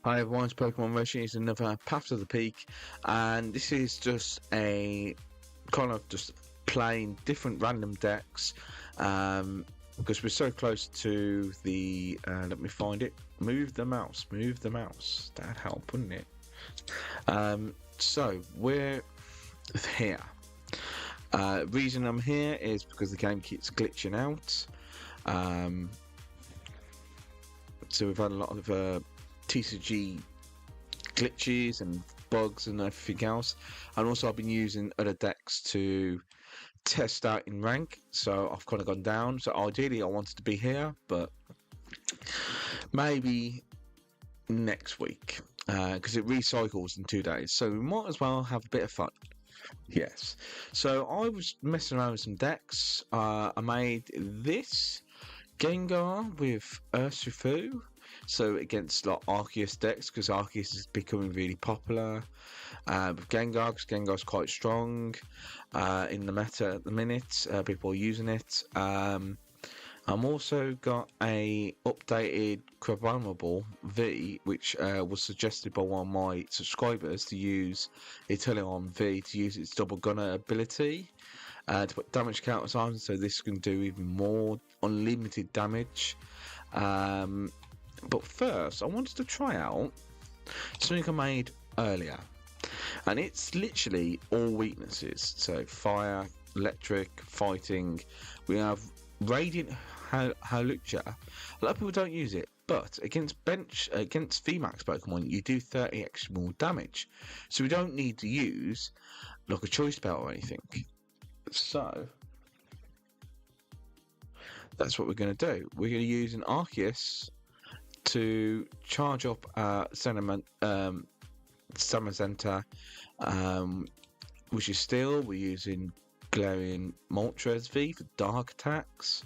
Hi everyone, it's Pokemon Reggie. It's another Path to the Peak, and this is just a kind of just playing different random decks because we're so close to the. Let me find it. Move the mouse, move the mouse. That'd help, wouldn't it? So we're here. Reason I'm here is because the game keeps glitching out. Um, so we've had a lot of TCG glitches and bugs and everything else. And also I've been using other decks to test out in rank, so I've kind of gone down. So ideally I wanted to be here, but maybe next week because it recycles in 2 days, so we might as well have a bit of fun. Yes, so I was messing around with some decks. I made this Gengar with Urshifu, so against like Arceus decks, because Arceus is becoming really popular with Gengar, because Gengar's quite strong in the meta at the minute. People are using it. I'm also got a updated Crabominable V, which was suggested by one of my subscribers to use Eternal V to use its double gunner ability to put damage counters on, so this can do even more unlimited damage. But first, I wanted to try out something I made earlier, and it's literally all weaknesses. So fire, electric, fighting. We have Radiant Hawlucha. A lot of people don't use it, but against VMAX Pokemon, you do 30 extra more damage. So we don't need to use like a choice spell or anything. So that's what we're going to do. We're going to use an Arceus to charge up Samazenta, which is steel. We're using Galarian Moltres V for dark attacks,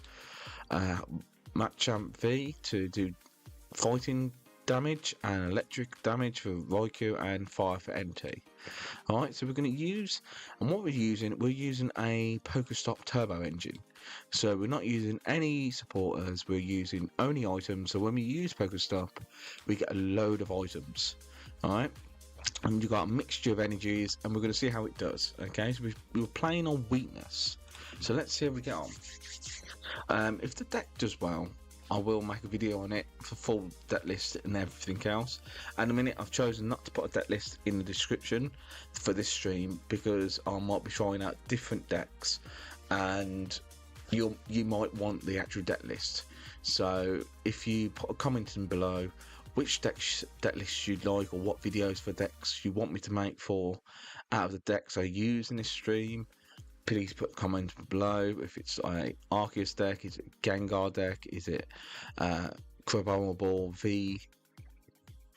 Machamp V to do fighting damage, and electric damage for Raikou, and fire for NT. Alright, so we're going to use, and what we're using a Pokestop Turbo engine. So we're not using any supporters, we're using only items. So when we use Pokestop, we get a load of items. Alright, and you've got a mixture of energies, and we're going to see how it does. Okay, so we're playing on weakness. So let's see how we get on. If the deck does well, I will make a video on it for full deck list and everything else. And a minute, I've chosen not to put a deck list in the description for this stream because I might be trying out different decks, and you might want the actual deck list. So if you put a comment in below which deck lists you'd like, or what videos for decks you want me to make for out of the decks I use in this stream, please put comments below. If it's a Arceus deck, is it Gengar deck, is it Crabominable V,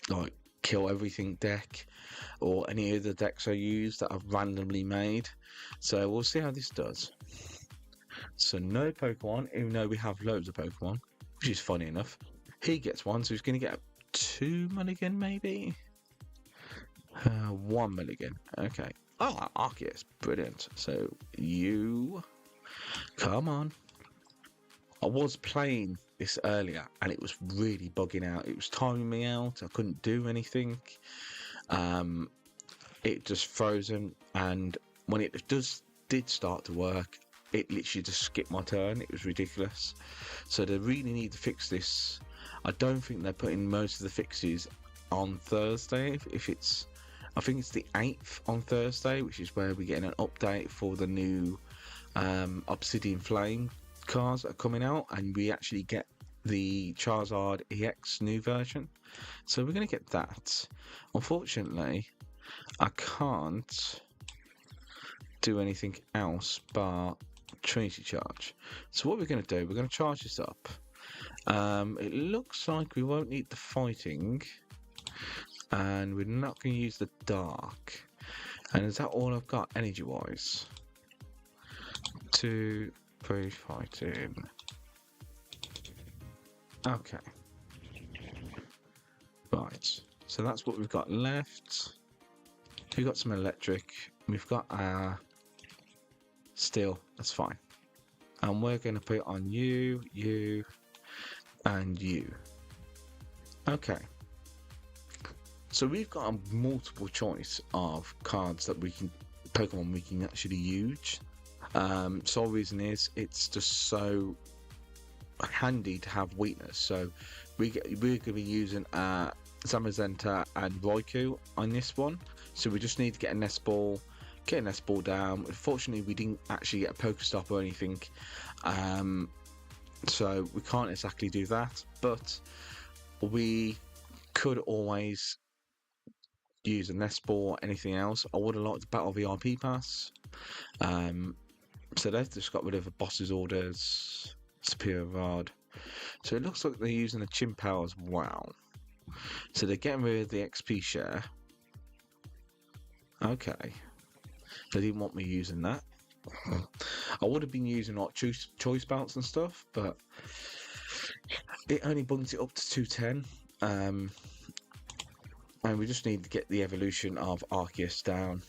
like kill everything deck, or any other decks I use that I've randomly made. So we'll see how this does. So no Pokemon, even though we have loads of Pokemon, which is funny enough. He gets one, so he's going to get a 2 mulligan maybe? 1 mulligan, okay. Oh, Arceus, brilliant. So you, come on. I was playing this earlier and it was really bugging out. It was timing me out. I couldn't do anything. It just frozen, and when it did start to work, it literally just skipped my turn. It was ridiculous. So they really need to fix this. I don't think they're putting most of the fixes on Thursday. I think it's the 8th on Thursday, which is where we're getting an update for the new Obsidian Flame cards that are coming out, and we actually get the Charizard EX new version. So we're going to get that. Unfortunately, I can't do anything else but Trinity Charge. So what we're going to do, we're going to charge this up. It looks like we won't need the fighting, and we're not going to use the dark. And is that all I've got energy wise? 2, 3 fighting. Okay, right, so that's what we've got left. We've got some electric, we've got our steel, that's fine. And we're going to put it on you, you, and you. Okay, So we've got a multiple choice of cards that we can, Pokemon we can actually use. Sole reason is it's just so handy to have weakness. So we're going to be using Zamazenta and Raikou on this one. So we just need to get a nest ball, get a nest ball down. Unfortunately, we didn't actually get a Pokestop or anything, so we can't exactly do that. But we could always use a nest ball or anything else. I would have liked the Battle VIP pass. So they've just got rid of the boss's orders, Superior Rod. So it looks like they're using a Chimpow as well. So they're getting rid of the XP share. Okay. They didn't want me using that. I would have been using like choice belts and stuff, but it only brings it up to 210. And we just need to get the evolution of Arceus down.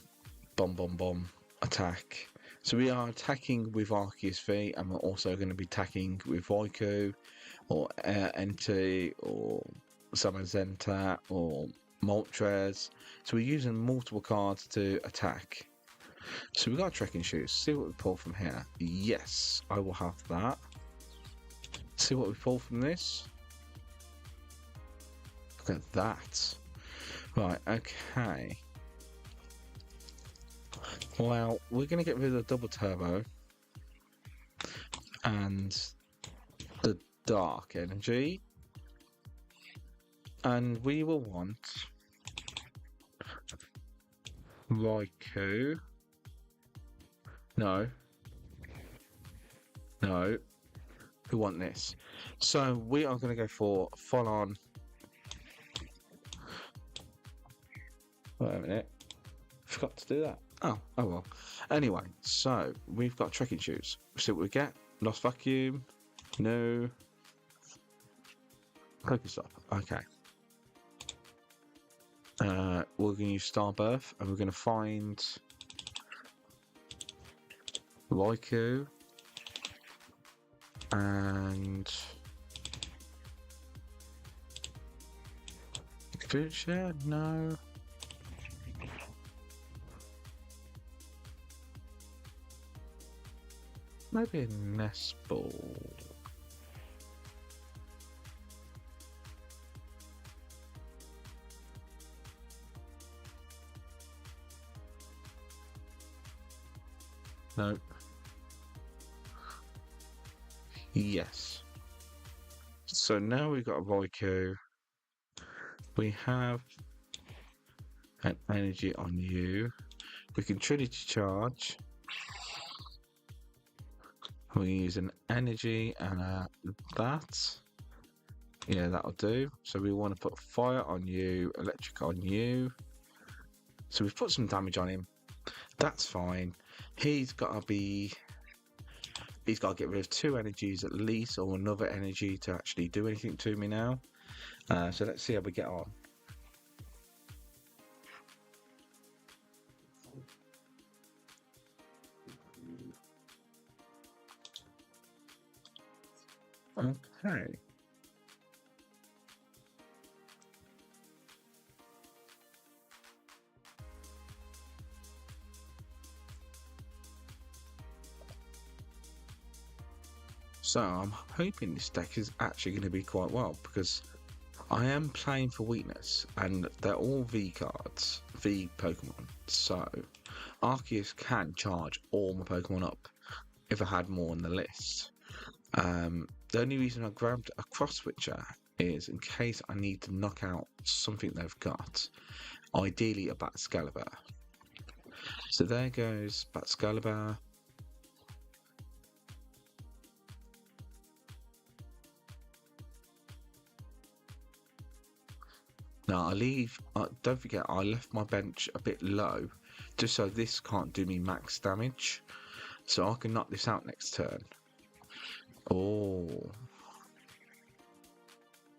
Bomb, bomb, bomb. Attack. So we are attacking with Arceus V, and we're also going to be attacking with Raikou, or Entei, or Zamazenta, or Moltres. So we're using multiple cards to attack. So we got trekking shoes. See what we pull from here. Yes, I will have that. See what we pull from this. Look at that. Right, okay. Well, we're going to get rid of the double turbo and the dark energy, and we will want Raikou. No, we want this. So we are going to go for full on. Wait a minute, forgot to do that. Oh well. Anyway, so we've got trekking shoes. See what we get. Lost vacuum. No. Pokestop. Okay. We're going to use Starbirth, and we're going to find Raikou and Future. No. Maybe a nest ball. No. Yes. So now we've got a Raikou. We have an energy on you. We can Trinity Charge. We can use an energy and that. Yeah, that'll do. So we want to put fire on you, electric on you. So we've put some damage on him. That's fine. He's got to get rid of 2 energies at least, or another energy to actually do anything to me now. So let's see how we get on. Okay. So I'm hoping this deck is actually going to be quite well, because I am playing for weakness, and they're all V cards, V Pokemon. So Arceus can charge all my Pokemon up if I had more on the list. The only reason I grabbed a cross switcher is in case I need to knock out something they've got, ideally a Batcalibur. So there goes Batcalibur. Now don't forget, I left my bench a bit low just so this can't do me max damage, so I can knock this out next turn. Oh,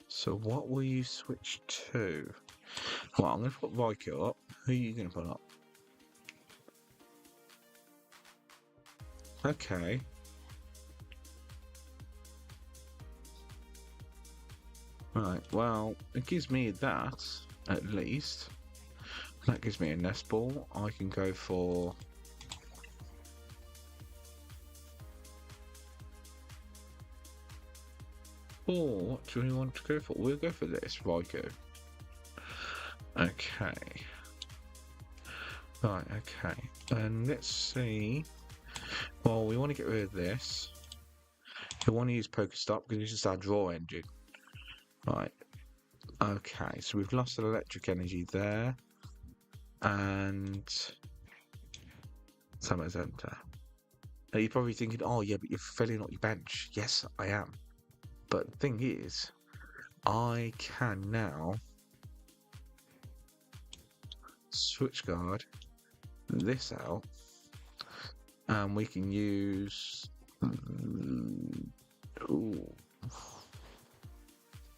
so what will you switch to? Well, I'm going to put Raikou up. Who are you going to put up? Okay. Right, well, it gives me that. at least. That gives me a nest ball. I can go for... Oh, what do we want to go for? We'll go for this, Raikou. Okay. Right, okay. And let's see. Well, we want to get rid of this. We want to use Pokestop because this is our draw engine. Right. Okay, so we've lost an electric energy there. And Summer's Enter. Now you're probably thinking, oh yeah, but you're filling up your bench. Yes, I am. But the thing is, I can now switch guard this out, and we can use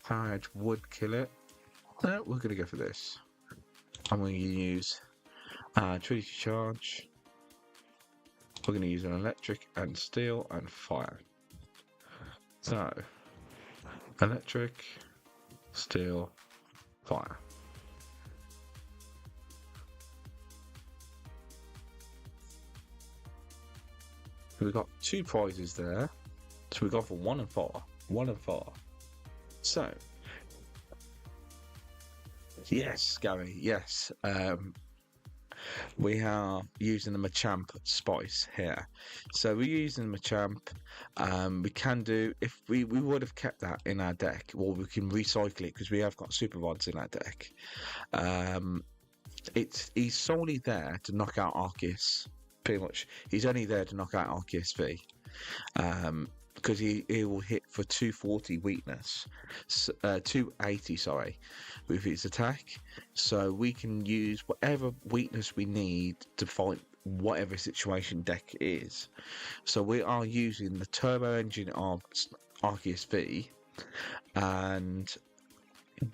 Power Edge would kill it. No, we're gonna go for this. I'm going to use Trinity Charge. We're going to use an electric and steel and fire. So, electric, steel, fire. We've got 2 prizes there. So we go for 1 and 4. 1 and 4. So, yes, Gary, yes. We are using the Machamp Spice here. So we're using the Machamp. We can do, if we would have kept that in our deck, or we can recycle it because we have got Super Rods in our deck. He's solely there to knock out Arceus. Pretty much, he's only there to knock out Arceus V. Because he will hit for 240 weakness, 280, sorry, with his attack. So we can use whatever weakness we need to fight whatever situation deck is. So we are using the turbo engine of Arceus V and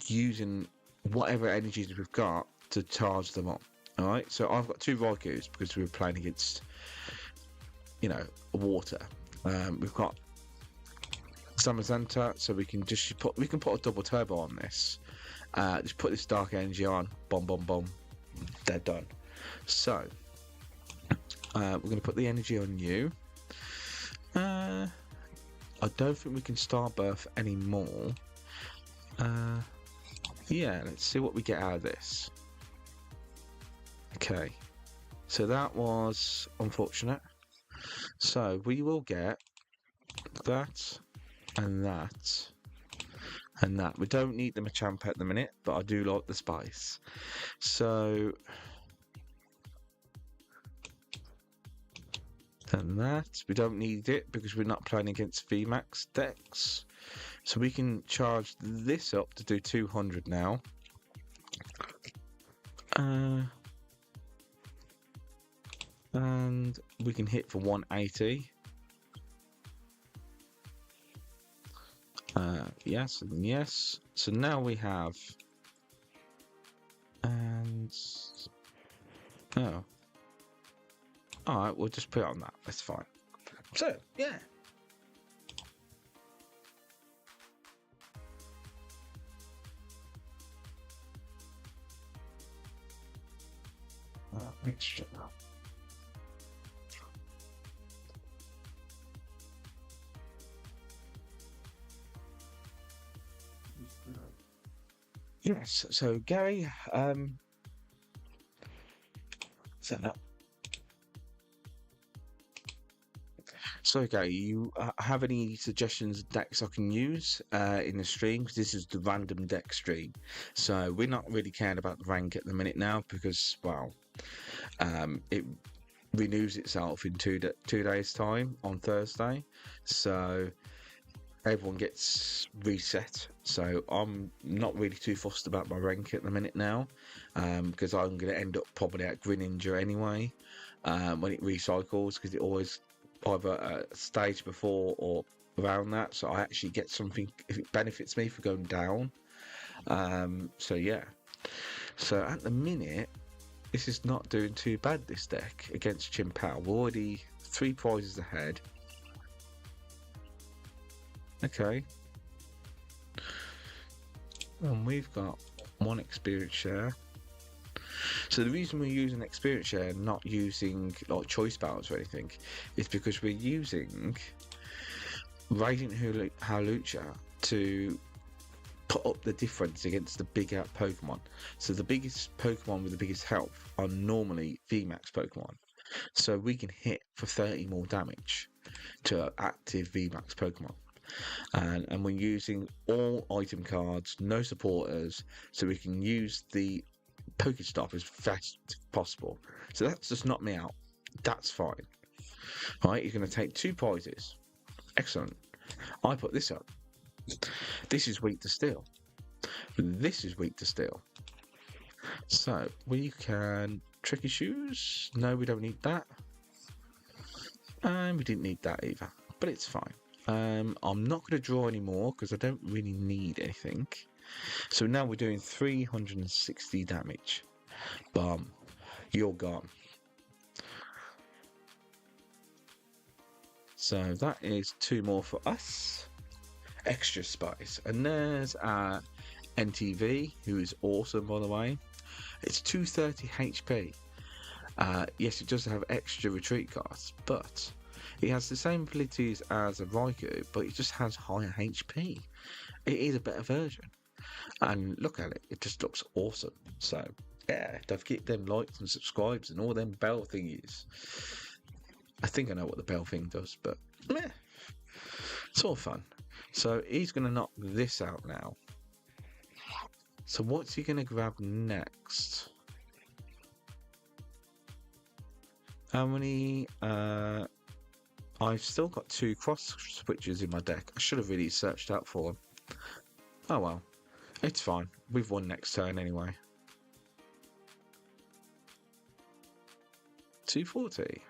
using whatever energies we've got to charge them up. Alright, so I've got 2 Raikous because we were playing against, water. We've got Summer's Enter, so we can put a double turbo on this. Just put this dark energy on, boom, boom, boom, they're done. So we're going to put the energy on you. I don't think we can start birth anymore. Yeah, let's see what we get out of this. Okay, so that was unfortunate. So we will get that and that and that. We don't need the Machamp at the minute, but I do like the spice. So and that, we don't need it because we're not playing against VMAX decks. So we can charge this up to do 200 now. And we can hit for 180. Yes and yes. So now we have, and oh, all right, we'll just put it on that. That's fine. So yeah. Mixture. Yes, so Gary, set up. So Gary, you have any suggestions of decks I can use in the stream? Because this is the random deck stream, so we're not really caring about the rank at the minute now because, well, it renews itself in two days' time on Thursday, so everyone gets reset. So I'm not really too fussed about my rank at the minute now, because I'm going to end up probably at Greninja anyway when it recycles, because it always either a stage before or around that. So I actually get something if it benefits me for going down. So yeah. So at the minute, this is not doing too bad, this deck against Chimpao. We're already 3 prizes ahead. Okay. And we've got one experience share. So the reason we're using experience share, not using like choice battles or anything, is because we're using Radiant Hawlucha to put up the difference against the bigger Pokemon. So the biggest Pokemon with the biggest health are normally VMAX Pokemon. So we can hit for 30 more damage to active VMAX Pokemon. And we're using all item cards, no supporters, so we can use the Pokestop as fast as possible. So that's just knocked me out. That's fine. Right, you're going to take 2 prizes. Excellent. I put this up. This is weak to steel. This is weak to steel. So we can tricky shoes. No, we don't need that. And we didn't need that either. But it's fine. I'm not going to draw anymore because I don't really need anything. So now we're doing 360 damage. Bum. You're gone. So that is 2 more for us. Extra spice. And there's our NTV, who is awesome, by the way. It's 230 HP. Yes, it does have extra retreat costs, but it has the same abilities as a Raikou, but it just has higher HP. It is a better version. And look at it, it just looks awesome. So, yeah, don't forget them likes and subscribes and all them bell thingies. I think I know what the bell thing does, but meh, it's all fun. So he's going to knock this out now. So what's he going to grab next? How many? I've still got 2 cross switches in my deck. I should have really searched out for them. Oh well, it's fine. We've won next turn anyway. 240.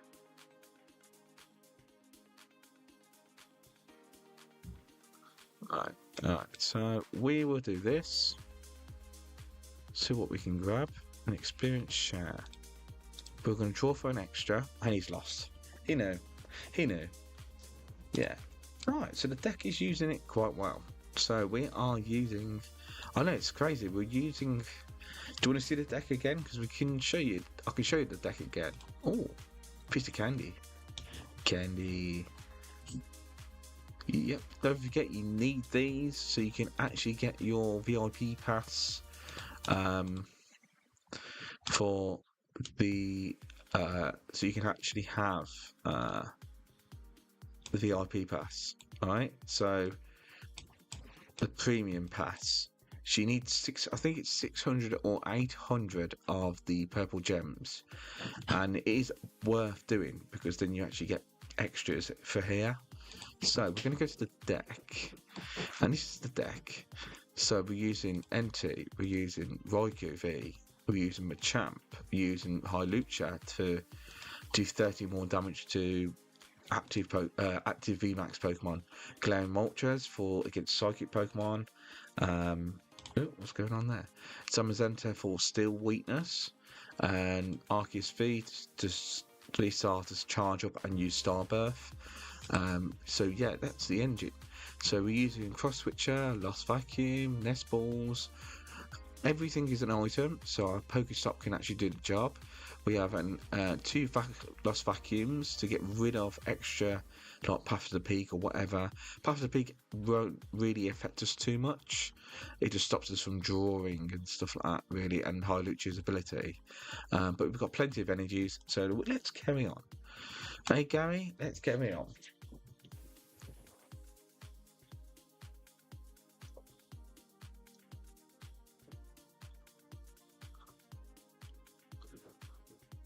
Alright, so we will do this. See what we can grab. An experience share. We're going to draw for an extra, and he's lost. He knew. He knew. Yeah. Alright, so the deck is using it quite well. So we are using... I know, it's crazy. We're using... Do you want to see the deck again? Because we can show you... I can show you the deck again. Oh, piece of candy. Candy... Yep, don't forget you need these so you can actually get your VIP pass for the so you can actually have the VIP pass. Alright, so the premium pass, she needs I think it's 600 or 800 of the purple gems, and it is worth doing because then you actually get extras for here. So we're going to go to the deck, and this is the deck. So we're using NT, we're using Raikou V, we're using Machamp, we're using Hawlucha to do 30 more damage to active VMAX Pokemon, Glaring Moltres for against Psychic Pokemon. What's going on there? Zamazenta for Steel Weakness, and Arceus V to restart to charge up and use Starbirth. So yeah, that's the engine. So we're using Cross Switcher, Lost Vacuum, Nest Balls. Everything is an item, so our Pokestop can actually do the job. We have 2 Lost Vacuums to get rid of extra, like Path to the Peak or whatever. Path to the Peak won't really affect us too much. It just stops us from drawing and stuff like that, really, and Hawlucha's ability. But we've got plenty of energies, so let's carry on. Hey Gary, let's carry on.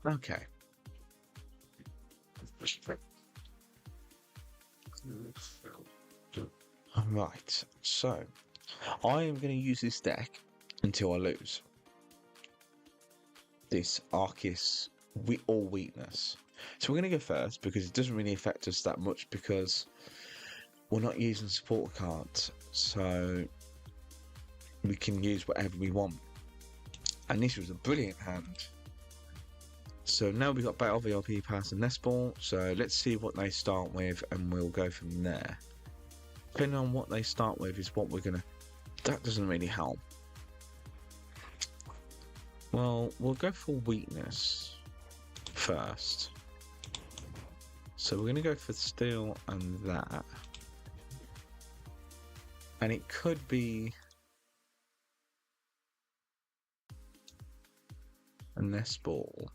Okay. Right, so I am going to use this deck until I lose. This Arceus all weakness. So we're going to go first because it doesn't really affect us that much because we're not using support cards. So we can use whatever we want. And this was a brilliant hand. So now we've got Battle VIP Pass and Nest Ball. So let's see what they start with and we'll go from there. Depending on what they start with is what we're going to... That doesn't really help. Well, we'll go for weakness first. So we're going to go for steel and that. And it could be a nest ball.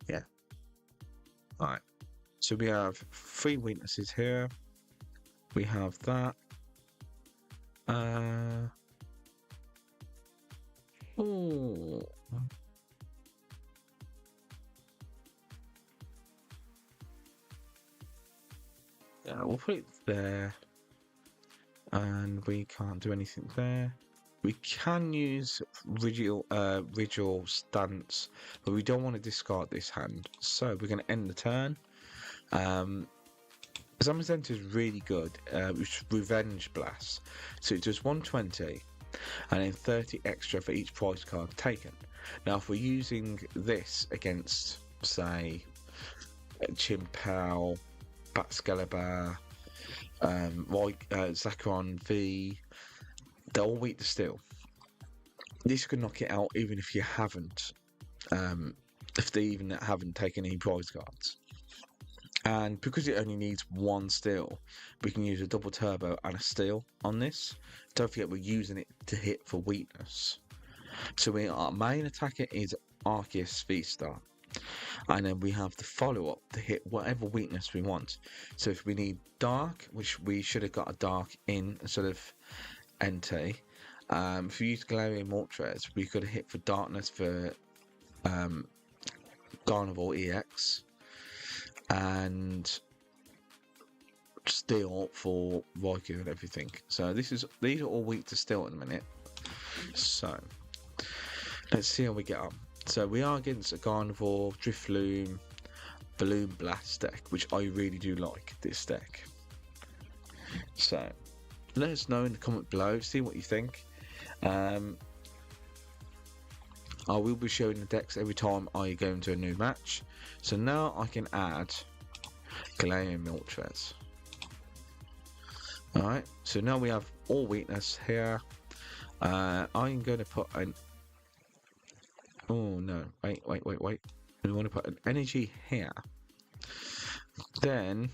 Yeah. Alright. So we have 3 weaknesses here. We have that. Oh. Yeah, we'll put it there. And we can't do anything there. We can use Rigil stance, but we don't want to discard this hand. So we're going to end the turn. Zamazenta is really good, which is Revenge Blast. So it does 120 and then 30 extra for each prize card taken. Now, if we're using this against, say, Chimpao, Batskelebar, Zacharon V, they're all weak to steel. This could knock it out even if you haven't, if they even haven't taken any prize cards. And because it only needs 1 steel, we can use a double turbo and a steel on this. Don't forget we're using it to hit for weakness. So our main attacker is Arceus V-Star. And then we have the follow-up to hit whatever weakness we want. So if we need dark, which we should have got a dark in instead of NT. If we use Galarian Moltres, we could have hit for darkness for Gardevoir EX. And steel for Raikou and everything. So these are all weak to steel at the minute. So let's see how we get on. So we are against a Gardevoir, Drifloon, Balloon Blast deck, which I really do like this deck. So let us know in the comment below, see what you think. I will be showing the decks every time I go into a new match. So now I can add Galarian Moltres. Alright, so now we have all weakness here. I'm going to put an... Oh no, wait. We want to put an energy here. Then...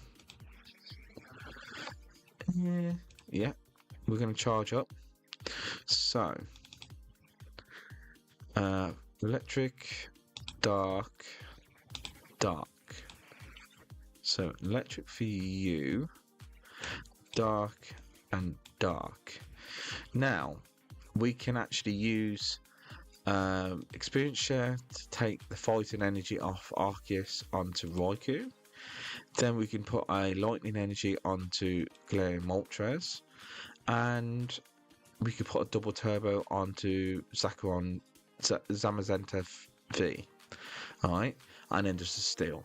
Yeah, we're going to charge up. So... electric, dark. So electric for you, dark and dark. Now we can actually use experience share to take the fighting energy off Arceus onto Raikou. Then we can put a lightning energy onto Galarian Moltres, and we could put a double turbo onto Zacharon Zamazenta V. Alright, and then just a steel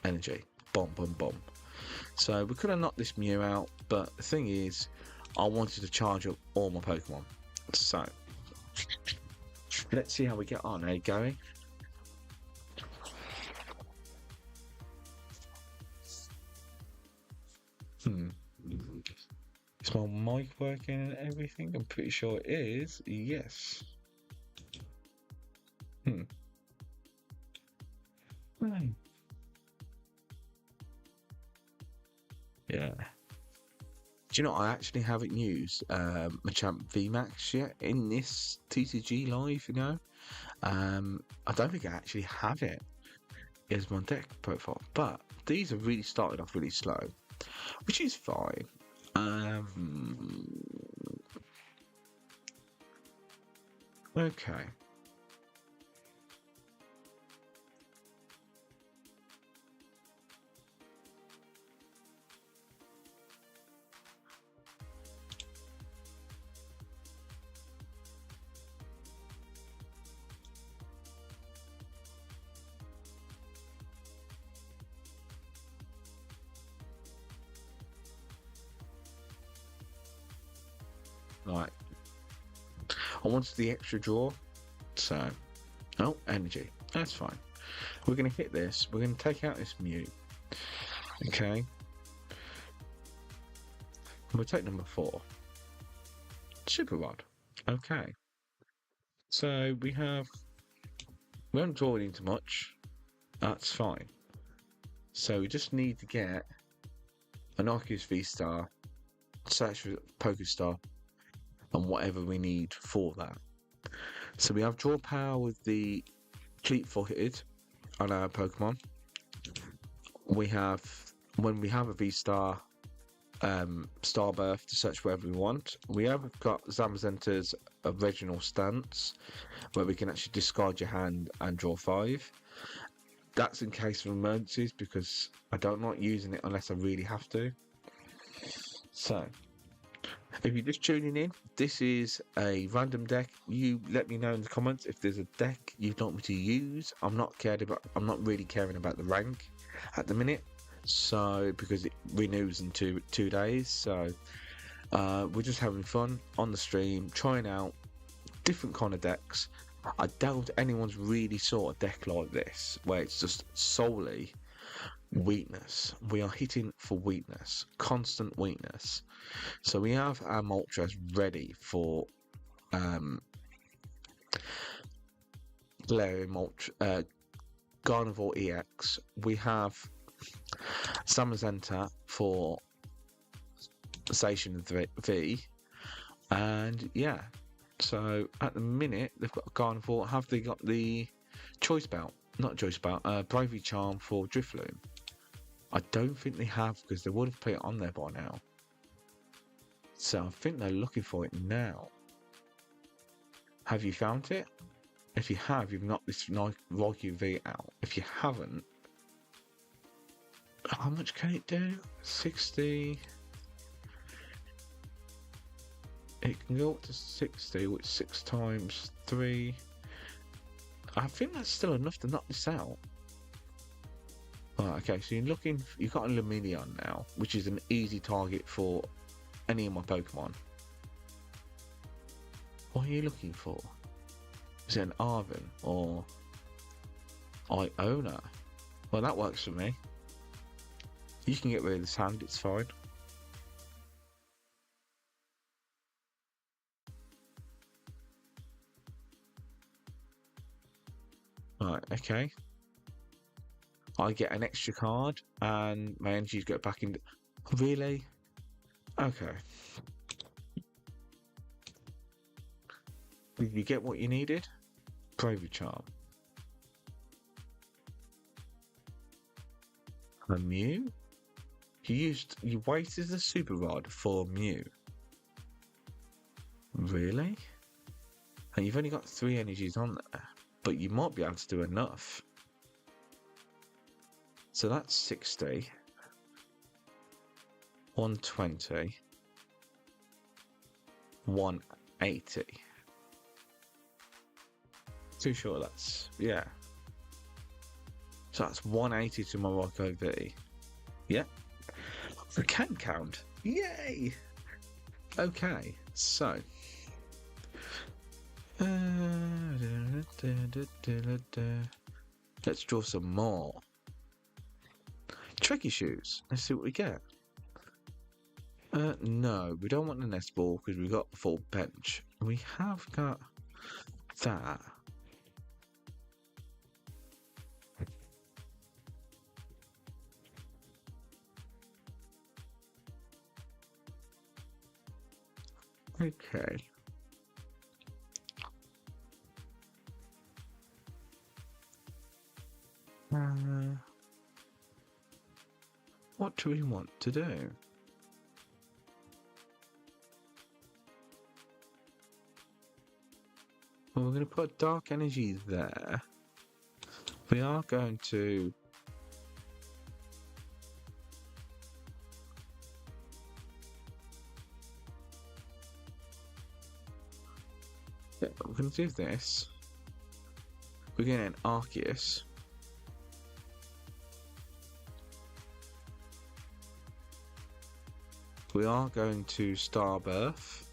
energy. Boom. So we could have knocked this Mew out, but the thing is, I wanted to charge up all my Pokemon. So let's see how we get on, eh, Gary? Is my mic working and everything? I'm pretty sure it is. Yes. Yeah. Do you know, I actually haven't used Machamp VMAX yet in this TCG live, you know? I don't think I actually have it as my deck profile, but these are really started off really slow, which is fine. Okay. Right. I wanted the extra draw, so... Oh, energy. That's fine. We're going to hit this. We're going to take out this Mew. Okay. We'll take number 4. Super Rod. Okay. So we haven't drawn into much. That's fine. So we just need to get an Arceus V-Star, search for Pokestar, and whatever we need for that. So we have draw power with the fleet-footed on our Pokemon. We have, when we have a V-Star, Starbirth to search wherever we want. We have got Zamazenta's original stance, where we can actually discard your hand and draw 5. That's in case of emergencies, because I don't like using it unless I really have to. So, if you're just tuning in, this is a random deck. You let me know in the comments if there's a deck you'd like me to use. I'm not really caring about the rank at the minute. So, because it renews in two days. So, we're just having fun on the stream, trying out different kind of decks. I doubt anyone's really saw a deck like this, where it's just solely weakness. We are hitting for weakness, constant weakness. So we have our Moltres ready for Gardevoir EX. We have Zamazenta for Station V, and yeah. So at the minute they've got Gardevoir. Have they got the Choice Belt? Not Choice Belt. Bravery Charm for Drifloon. I don't think they have, because they would have put it on there by now. So I think they're looking for it now. Have you found it? If you have, you've knocked this Rocky V out. If you haven't, how much can it do? 60. It can go up to 60, which 6 times 3. I think that's still enough to knock this out. Right, okay, so you've got a Lumineon now, which is an easy target for any of my Pokemon. What are you looking for? Is it an Arven or Iona? Well, that works for me. You can get rid of this hand, it's fine. Right, okay. I get an extra card and my energies go back in. Really? Okay. Did you get what you needed? Bravery Charm. A Mew? You wasted the Super Rod for Mew. Really? And you've only got 3 energies on there, but you might be able to do enough. So that's 60. 120. 180. Too sure that's, yeah. So that's 180 to Morocco V. Yeah. I can count. Yay! Okay, so. Let's draw some more. Tricky Shoes. Let's see what we get. No, we don't want the nest ball because we've got a full bench. We have got that. Okay. What do we want to do? Well, we're going to put Dark Energy there. We are going to... Yeah, we're going to do this. We're getting an Arceus. We are going to Starbirth.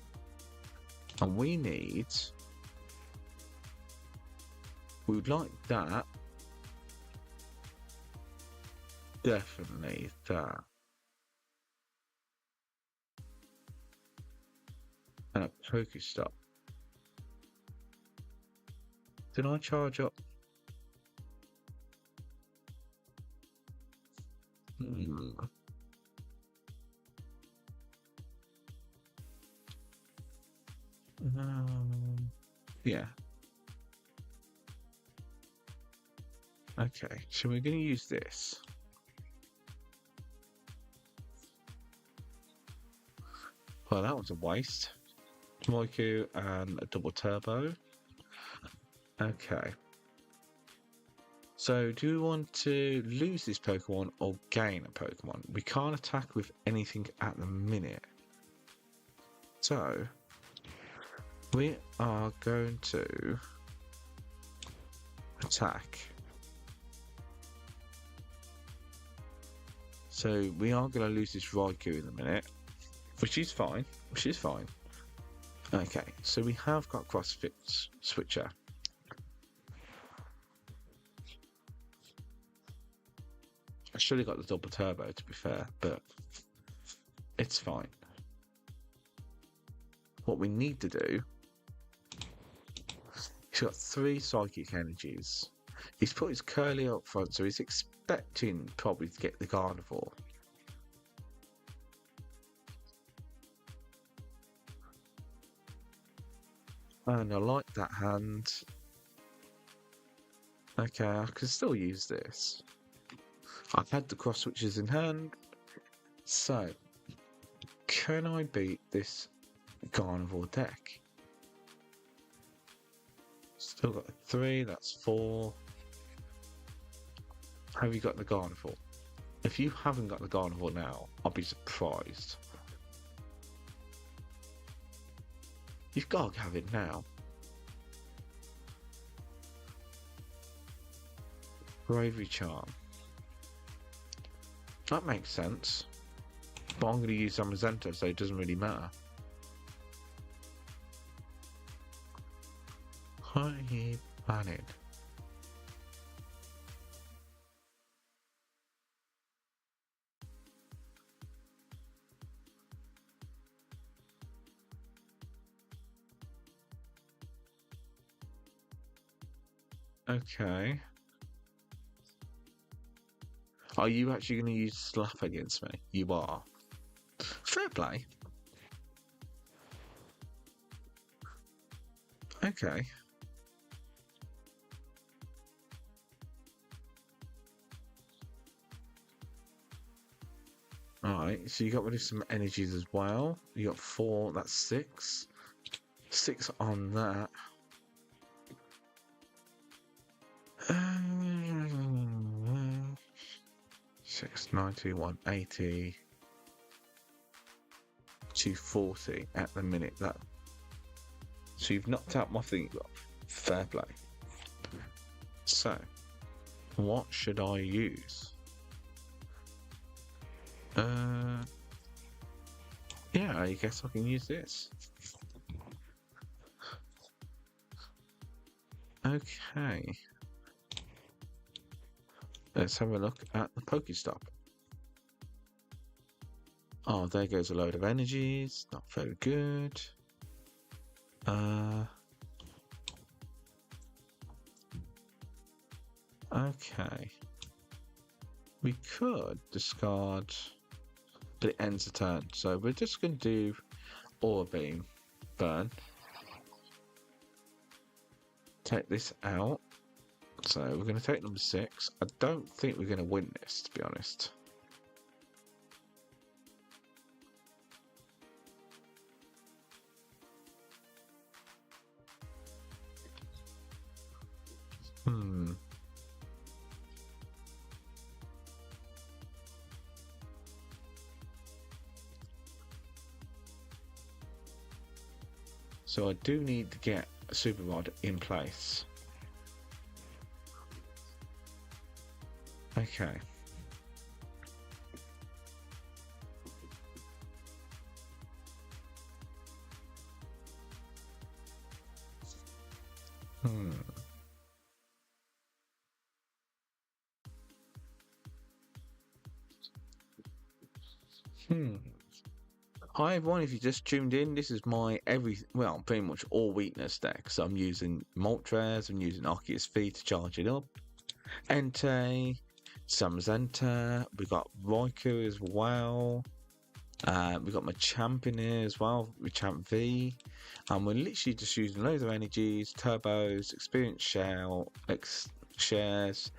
And we would like that definitely that. And a Pokestop. Did I charge up? Hmm. Yeah. Okay. So we're going to use this. Well, that was a waste. Moiku and a double turbo. Okay. So do we want to lose this Pokemon or gain a Pokemon? We can't attack with anything at the minute. So we are going to attack. So we are going to lose this Raikou in a minute, which is fine. Okay, so we have got CrossFit Switcher. I should have got the double turbo to be fair, but it's fine. What we need to do, he's got 3 psychic energies. He's put his curly up front, so he's expecting probably to get the Gardevoir. And I like that hand. Okay, I can still use this. I've had the cross switches in hand. So, can I beat this Gardevoir deck? Still got 3, that's 4. Have you got the Gardevoir? If you haven't got the Gardevoir now, I'll be surprised. You've got to have it now. Bravery Charm. That makes sense. But I'm going to use Zamazenta, so it doesn't really matter. What are you planning? Okay. Are you actually going to use Slap against me? You are. Fair play. Okay. Alright, so you got rid of some energies as well. You got 4, that's 6. 6 on that. 690, 180, 240 at the minute. That. So you've knocked out my thing. Fair play. So, what should I use? Yeah, I guess I can use this. Okay. Let's have a look at the Pokestop. Oh, there goes a load of energies. Not very good. Okay. We could discard, but it ends the turn. So we're just going to do Aura Beam, burn. Take this out. So we're going to take number 6. I don't think we're going to win this, to be honest. So I do need to get a Super Rod in place. Okay. Hmm. Hi everyone, if you just tuned in, this is my pretty much all weakness deck. So I'm using Moltres, I'm using Arceus V to charge it up, Entei, Samazenta, we got Raikou as well, we got my champion here as well, with Champ V, and we're literally just using loads of energies, turbos, experience shares,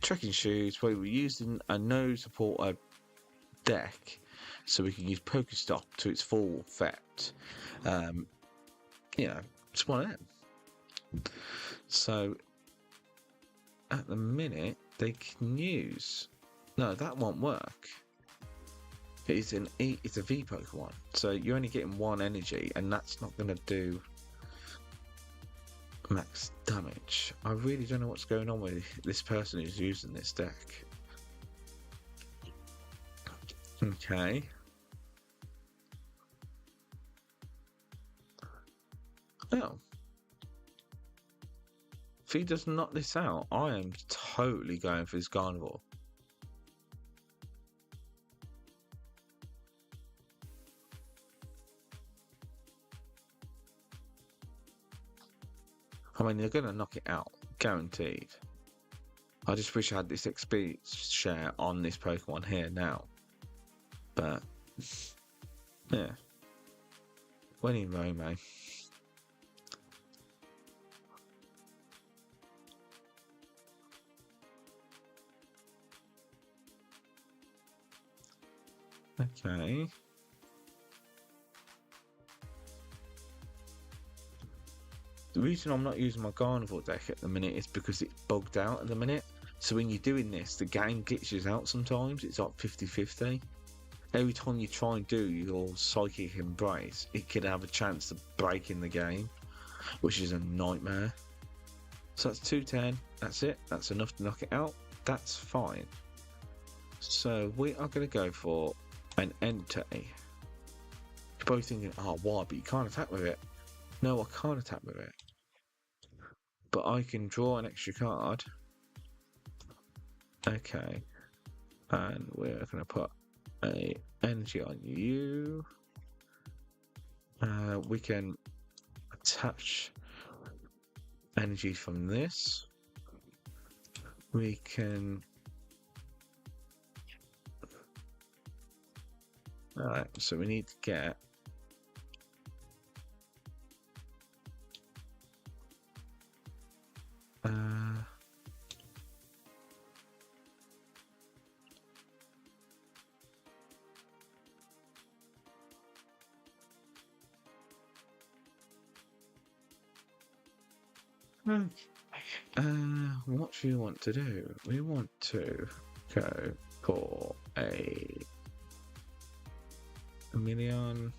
trekking shoes, where we're using a no supporter deck so we can use Pokestop to its full effect. Um, it's one of them. So at the minute they can use. No, that won't work. It's a V Pokemon, so you're only getting one energy, and that's not going to do max damage. I really don't know what's going on with this person who's using this deck. Okay. Oh. If he does knock this out, I am totally going for his Carnivore. I mean, they're going to knock it out, guaranteed. I just wish I had this XP share on this Pokemon here now. But, yeah. When in Rome, eh? Okay. The reason I'm not using my Carnivore deck at the minute is because it's bugged out at the minute. So when you're doing this, the game glitches out sometimes. It's like 50-50. Every time you try and do your Psychic Embrace, it could have a chance of breaking the game, which is a nightmare. So that's 210. That's it. That's enough to knock it out. That's fine. So we are going to go for an Entei. You're both thinking, oh, why? But you can't attack with it. No, I can't attack with it. But I can draw an extra card. Okay. And we're going to put a energy on you. We can attach energy from this. We can... Alright, so we need to get... what do you want to do? We want to go for a million.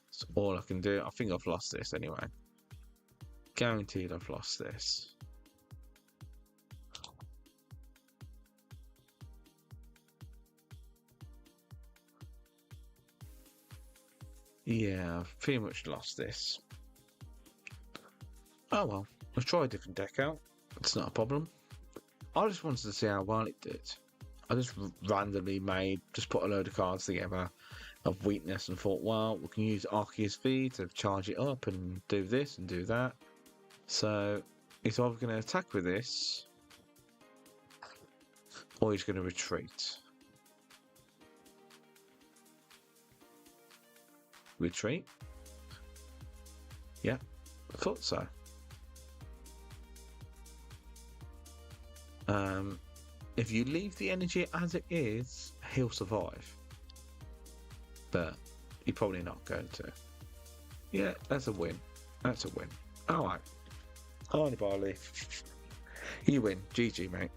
That's all I can do. I think I've lost this anyway. Guaranteed I've lost this. Yeah, I've pretty much lost this. Oh well, let's try a different deck out. It's not a problem. I just wanted to see how well it did. I just randomly put a load of cards together of weakness and thought, well, we can use Arceus V to charge it up and do this and do that. So it's either going to attack with this or he's going to retreat. Retreat? Yeah, I thought so. If you leave the energy as it is, he'll survive. But you're probably not going to. Yeah, that's a win. That's a win. Alright. Alright, Barley. You win. GG, mate.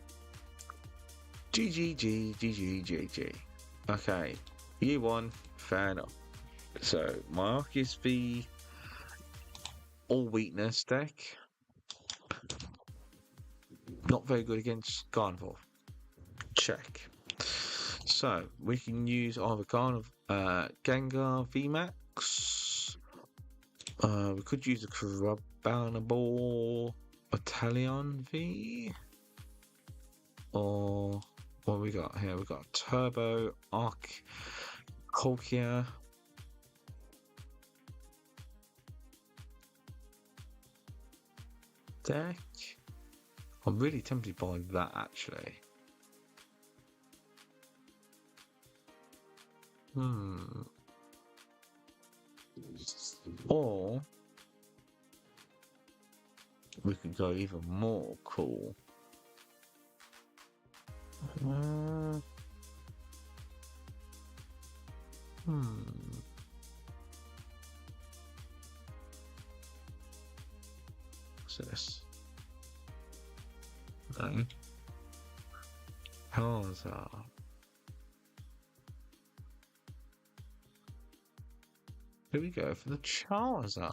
GG. Okay. You won. Fair enough. So, my Arceus V all weakness deck. Not very good against Carnivore. Check. So, we can use either Gengar VMAX We could use a Carabinable Battalion V. Or what we got here? We got Turbo Arc Colkia. Deck. I'm really tempted by that actually. Or we could go even more cool. What's this? No. Charizard. Here we go for the Charizard.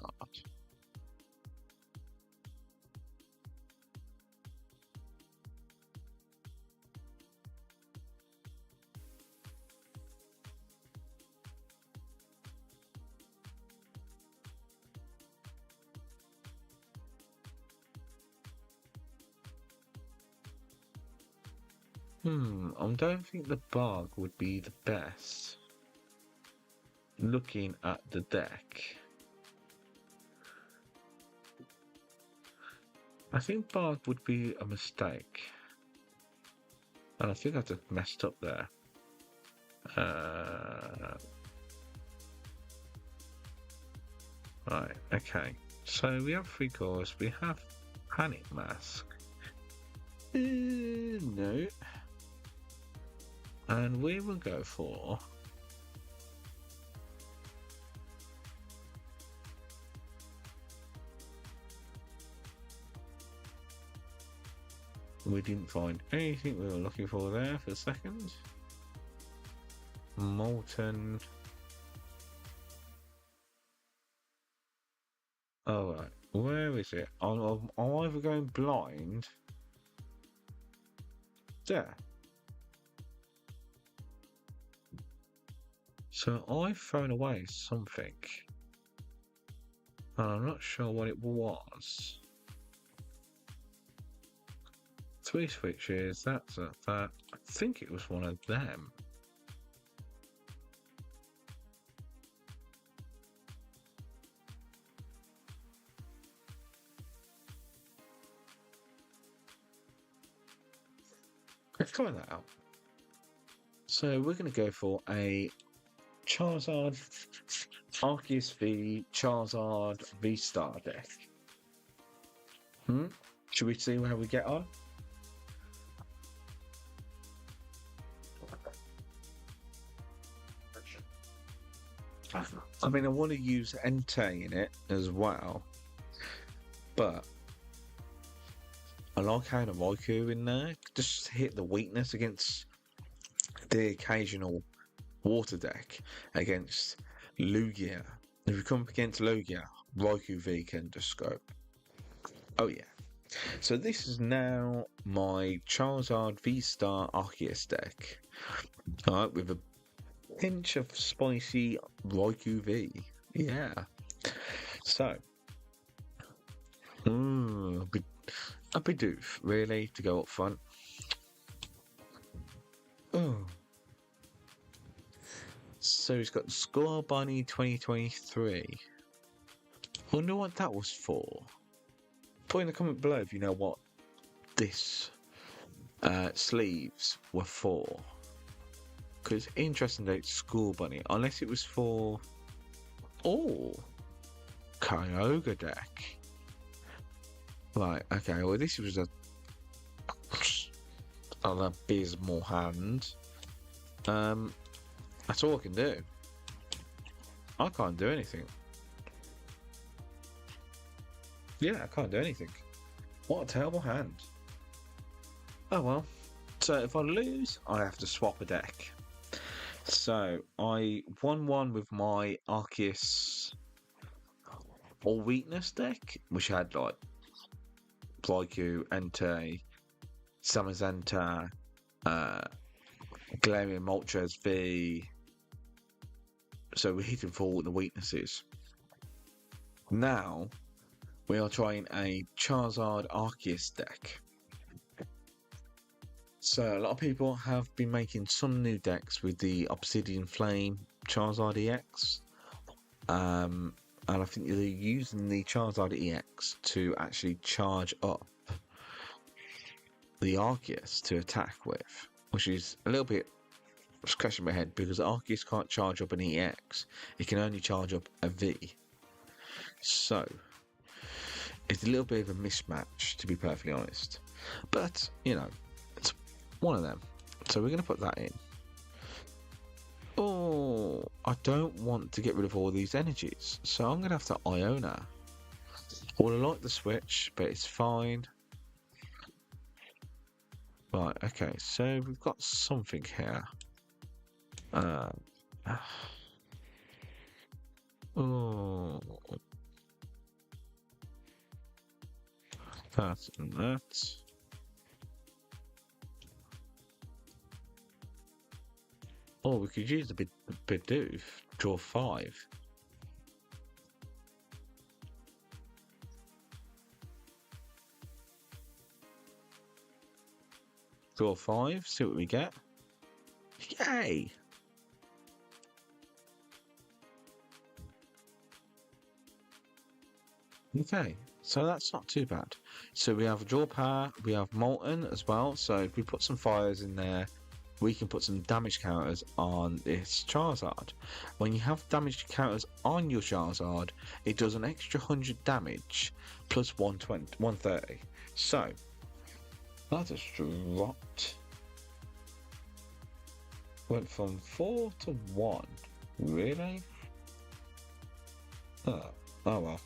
I don't think the bug would be the best. Looking at the deck, I think bug would be a mistake. And I think I just messed up there. Right, okay. So we have 3 cores. We have Panic Mask. No. And we will go for we didn't find anything we were looking for there for a second. Molten. Oh right, where is it? I'm either going blind. There. So I've thrown away something. And I'm not sure what it was. 3 switches, that's that. I think it was one of them. Let's try that out. So we're going to go for a Charizard Arceus V Charizard V-Star deck. Should we see how we get on? I mean, I want to use Entei in it as well, but I like having a Raikou in there, just to hit the weakness against the occasional water deck against Lugia. If you come up against Lugia, Raikou V can just go. Oh yeah. So this is now my Charizard V-Star Arceus deck. Alright, with a pinch of spicy Raikou V. Yeah. So a Bidoof, really, to go up front. So he's got Score Bunny 2023. Wonder what that was for. Put in the comment below if you know what this sleeves were for. Because interesting that it's School Bunny, unless it was for Kyogre deck. Right, okay, well this was an abysmal hand. That's all I can do. I can't do anything. Yeah, I can't do anything. What a terrible hand. Oh well. So if I lose, I have to swap a deck. So I won one with my Arceus All Weakness deck, which had like Raikou, Entei, Samazenta, Galarian Moltres V. So we're hitting for all the weaknesses. Now we are trying a Charizard Arceus deck. So a lot of people have been making some new decks with the Obsidian Flame Charizard EX. And I think they're using the Charizard EX to actually charge up the Arceus to attack with, which is a little bit scratching my head because Arceus can't charge up an EX, it can only charge up a V. So it's a little bit of a mismatch, to be perfectly honest. But, you know, it's one of them. So we're going to put that in. Oh, I don't want to get rid of all these energies, so I'm going to have to Iona. Well, I like the switch, but it's fine. Right, okay, so we've got something here. Oh, that and that. Oh, we could use a Bidoof. Draw 5. Draw 5, see what we get. Yay! Okay, so that's not too bad. So we have draw power, we have Molten as well. So if we put some fires in there, we can put some damage counters on this Charizard. When you have damage counters on your Charizard, it does an extra 100 damage plus 130. So that just dropped. Went from 4 to 1. Really? Oh well.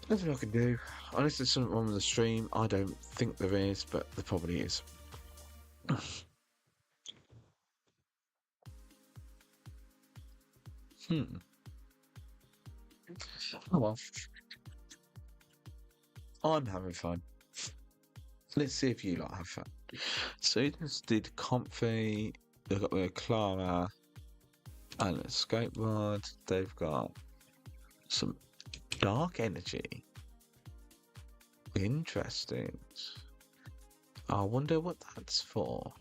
Nothing I can do. Unless there's something wrong with the stream, I don't think there is, but there probably is. Oh well. I'm having fun. Let's see if you lot have fun. So you just did Comfy, they've got the Clara and a skateboard. They've got some dark energy. Interesting. I wonder what that's for.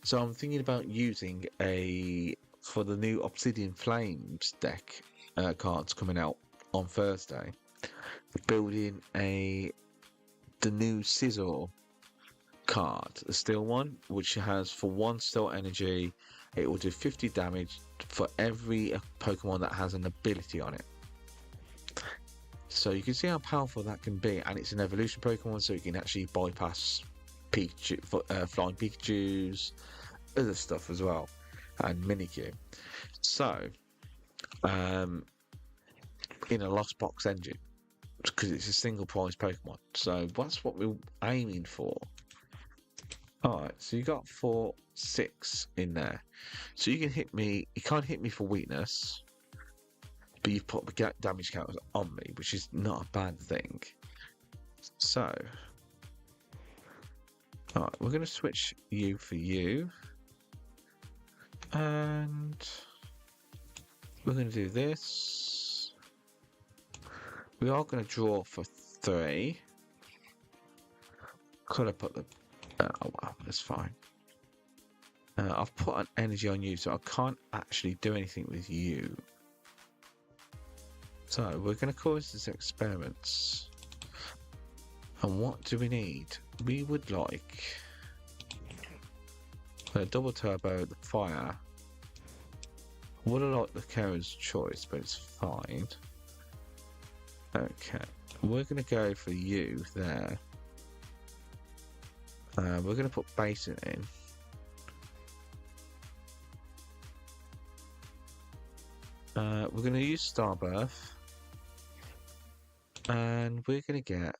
So I'm thinking about using for the new Obsidian Flames deck cards coming out on Thursday. Building the new Scizor card, the steel one, which has for 1 steel energy, it will do 50 damage for every Pokemon that has an ability on it. So you can see how powerful that can be, and it's an evolution Pokemon, so you can actually bypass Pikachu, flying Pikachus, other stuff as well, and Mimikyu. So, in a Lost Box engine, because it's a single prize Pokemon. So that's what we're aiming for. Alright, so you got 4, 6 in there. So you can hit me, you can't hit me for weakness, but you've put damage counters on me, which is not a bad thing. So, alright, we're going to switch you for you. And we're going to do this. We are going to draw for 3. Could I put the... oh well, that's fine. I've put an energy on you, so I can't actually do anything with you. So we're going to cause these experiments. And what do we need? We would like a double turbo, the fire. Would have liked the Karen's choice, but it's fine. Okay, we're going to go for you there. We're going to put Basin in. We're going to use Starbirth. And we're going to get...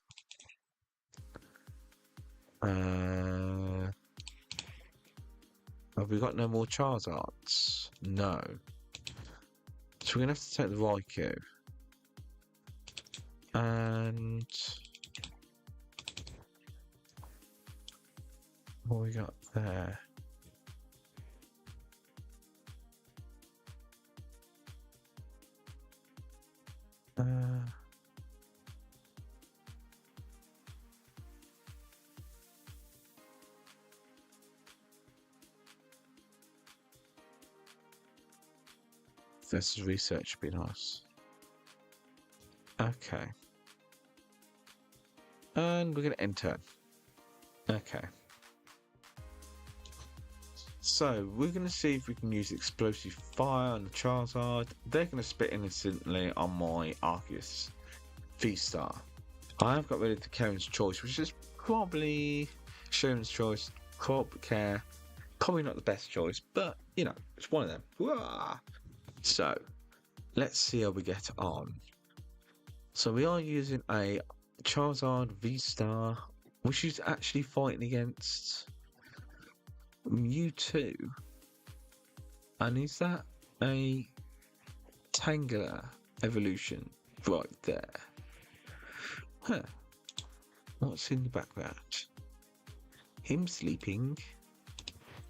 have we got no more Charizards? No. So we're going to have to take the Raikou. And... what we got there? Professor's research would be nice. Okay. And we're going to enter. Okay. So, we're going to see if we can use explosive fire on the Charizard. They're going to spit instantly on my Arceus V-Star. I have got rid of the Karen's Choice, which is probably Sharon's Choice, care. Probably not the best choice, but, you know, it's one of them. Wah! So, let's see how we get on. So, we are using a Charizard V-Star, which is actually fighting against Mewtwo. And is that a Tangela evolution right there? Huh. What's in the background? Him sleeping.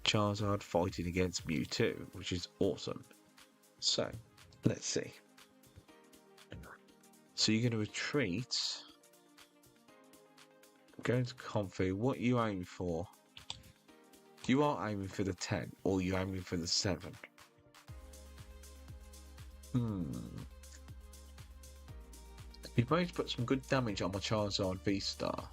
Charizard fighting against Mewtwo, which is awesome. So, let's see. So you're going to retreat. Going to Comfy. What are you aiming for? You are aiming for the 10, or you're aiming for the 7. You've managed to put some good damage on my Charizard V-Star.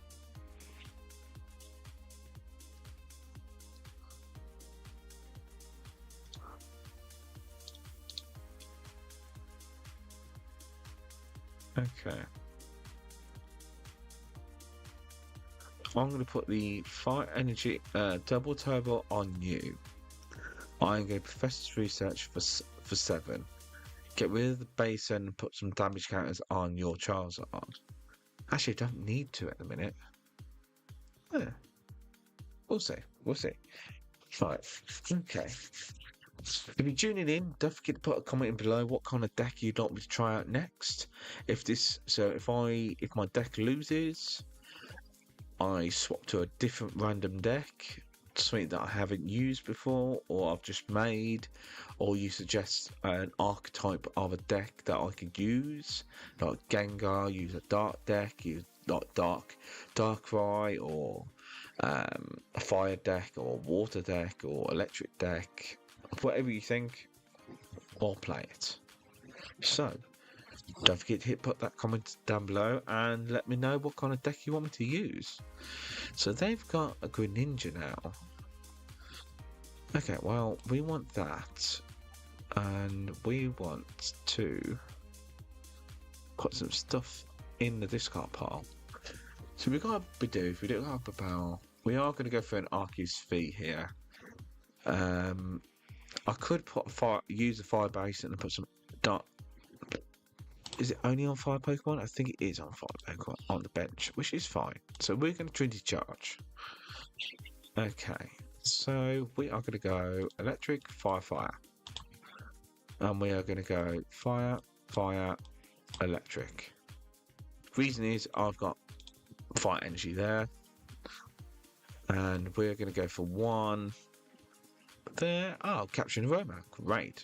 Okay. I'm going to put the Fire Energy Double Turbo on you. I'm going to Professor's Research for 7. Get rid of the base and put some damage counters on your Charizard. Actually, I don't need to at the minute. Yeah. We'll see. We'll see. Right. Okay. If you're tuning in, don't forget to put a comment in below what kind of deck you'd like me to try out next. If my deck loses, I swap to a different random deck, something that I haven't used before or I've just made, or you suggest an archetype of a deck that I could use, like Gengar, use a dark deck, use like Darkrai, or a fire deck, or water deck, or electric deck, whatever you think, I'll play it. So, don't forget to put that comment down below and let me know what kind of deck you want me to use. So they've got a Greninja now. Okay, well, we want that. And we want to put some stuff in the discard pile. So we've got a Bidoof, we don't have a Babel. We are going to go for an Arceus V here. I could use a fire base and put some dark. Is it only on fire Pokemon? I think it is on fire Pokemon on the bench, which is fine. So we're going to Trinity Charge. Okay, so we are going to go electric, fire, fire. And we are going to go fire, fire, electric. Reason is I've got fire energy there. And we're going to go for 1 there. Oh, capturing Roma. Great.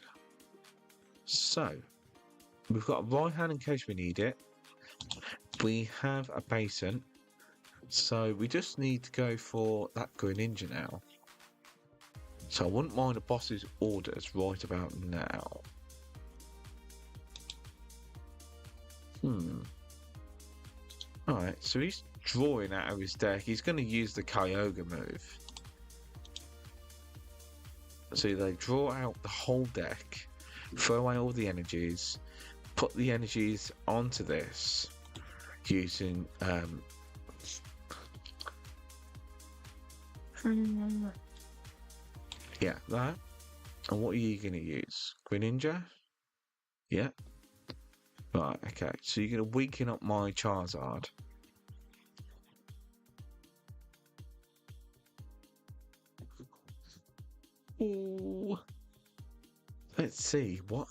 So, we've got a right hand in case we need it. We have a basin. So we just need to go for that Greninja now. So I wouldn't mind a boss's orders right about now. Alright, so he's drawing out of his deck. He's going to use the Kyogre move. So they draw out the whole deck, throw away all the energies, put the energies onto this using yeah, that. And what are you going to use? Greninja? Yeah. Right, okay. So you're going to weaken up my Charizard. Ooh. Let's see, what?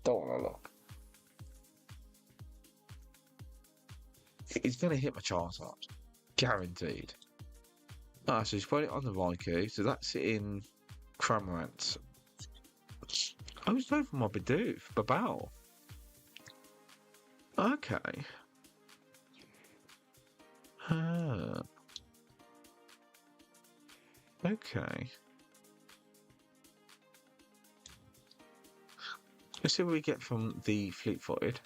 Don't want to look. He's going to hit my Charizard. Guaranteed. Ah, so he's put it on the Raikou, so that's in Cramorant. I was going for my Bidoof, Babao. Okay. Okay. Let's see what we get from the fleet-footed.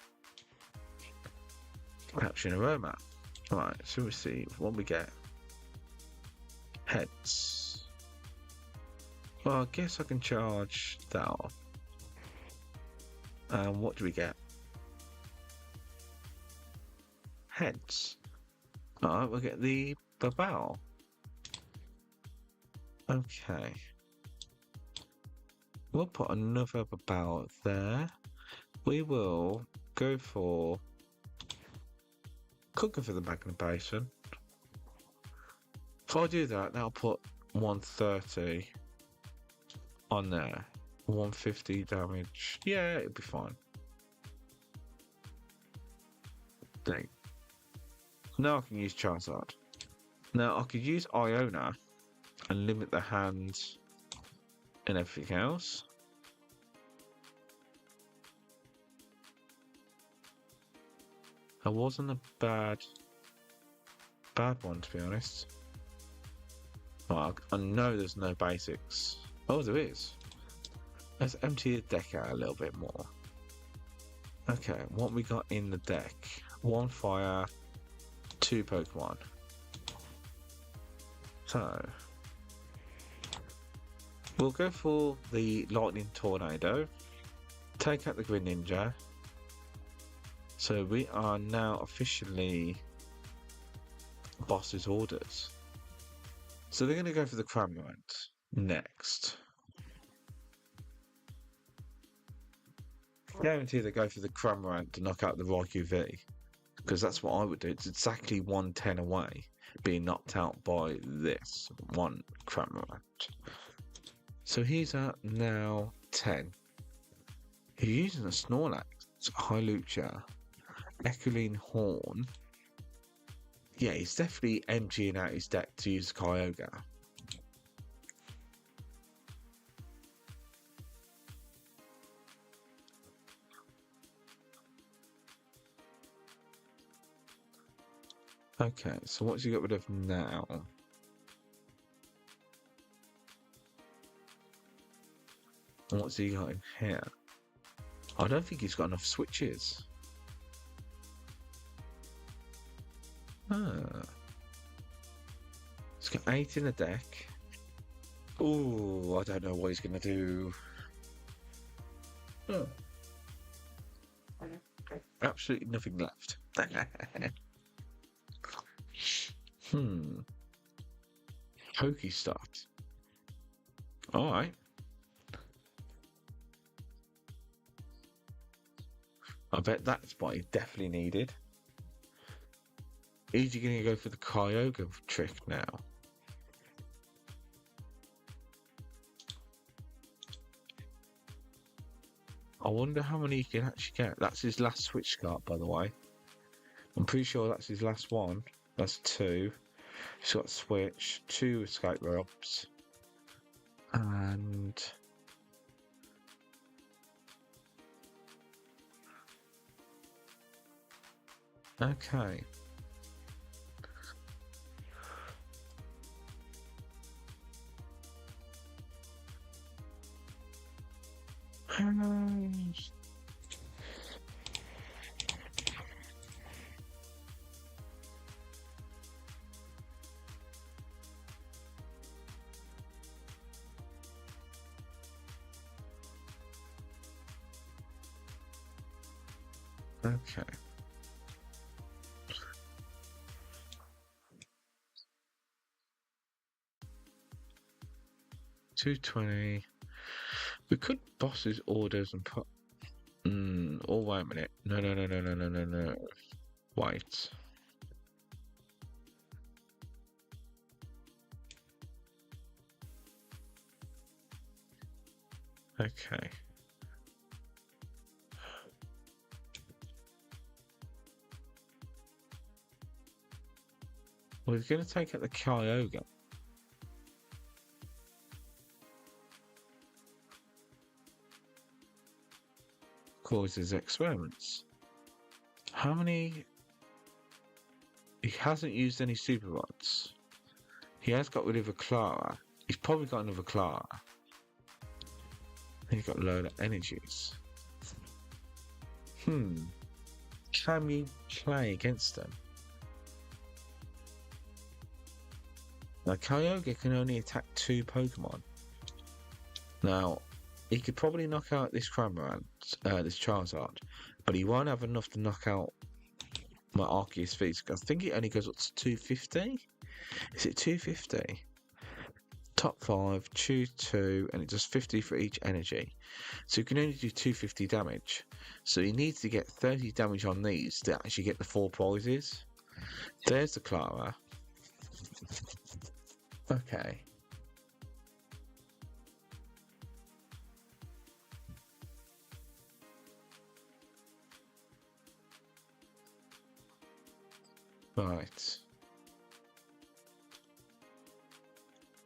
Capturing a road map. Right, so receive. What we get? Heads. Well, I guess I can charge that off. And what do we get? Heads. Alright, we'll get the Babao. Okay. We'll put another Babao there. We will go for... Could go for the Magna Basin. If I do that, that'll put 130 on there. 150 damage. Yeah, it'll be fine. Dang. Now I can use Charizard. Now I could use Iona and limit the hands and everything else. That wasn't a bad one, to be honest. Well, I know there's no basics. Oh, there is. Let's empty the deck out a little bit more. Okay, what we got in the deck? 1 fire, 2 Pokemon. So, we'll go for the Lightning Tornado. Take out the Greninja. So we are now officially boss's orders. So they're going to go for the Cramorant next. Guarantee they go for the Cramorant to knock out the Raikou V. Because that's what I would do. It's exactly 110 away, being knocked out by this one Cramorant. So he's at now 10. He's using a Snorlax, Hylucha, Echoline Horn. Yeah, he's definitely emptying out his deck to use Kyogre. Okay, so what's he got rid of now? And what's he got in here? I don't think he's got enough switches. Ah. He's got 8 in the deck. Ooh, I don't know what he's going to do. Oh. Absolutely nothing left. Pokestart. Alright. I bet that's what he definitely needed. Is he going to go for the Kyogre trick now? I wonder how many he can actually get. That's his last switch card, by the way. I'm pretty sure that's his last one. That's 2. He's got switch, 2 escape ropes, and okay. Okay. $220. We could boss his orders and put. Oh, wait a minute. No. Wait. Okay. We're going to take out the Kyogre. Causes experiments. How many? He hasn't used any super rods. He has got rid of a Clara. He's probably got another Clara. And he's got loads of energies. Hmm. Can we play against them? Now, Kyogre can only attack 2 Pokemon. Now, he could probably knock out this Cramorant, this Charizard, but he won't have enough to knock out my Arceus V. I think it only goes up to 250. Is it 250? Top 5, choose 2, and it does 50 for each energy. So you can only do 250 damage. So you need to get 30 damage on these to actually get the 4 prizes. There's the Clara. Okay. Right.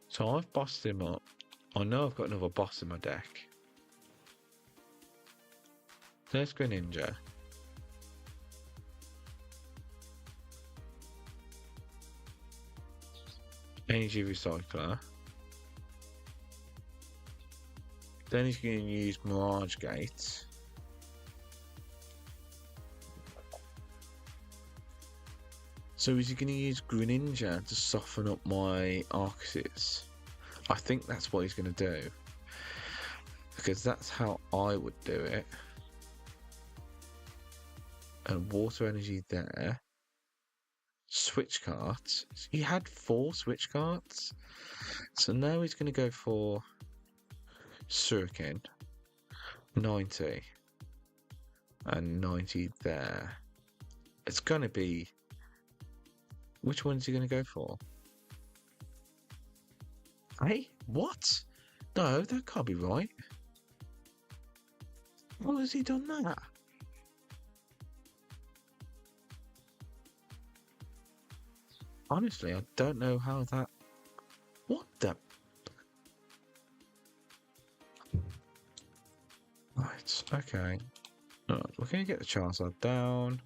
So I've bossed him up. I know I've got another boss in my deck. There's Greninja. Energy Recycler. Then he's going to use Mirage Gate. So is he going to use Greninja to soften up my Arceus? I think that's what he's going to do. Because that's how I would do it. And water energy there. Switch cards. He had 4 switch cards. So now he's going to go for Shuriken. 90. And 90 there. It's going to be... Which one is he going to go for? Hey, what? No, that can't be right. Why has he done that? Honestly, I don't know how that... What the... Right, okay. Right, we're going to get the Charizard down.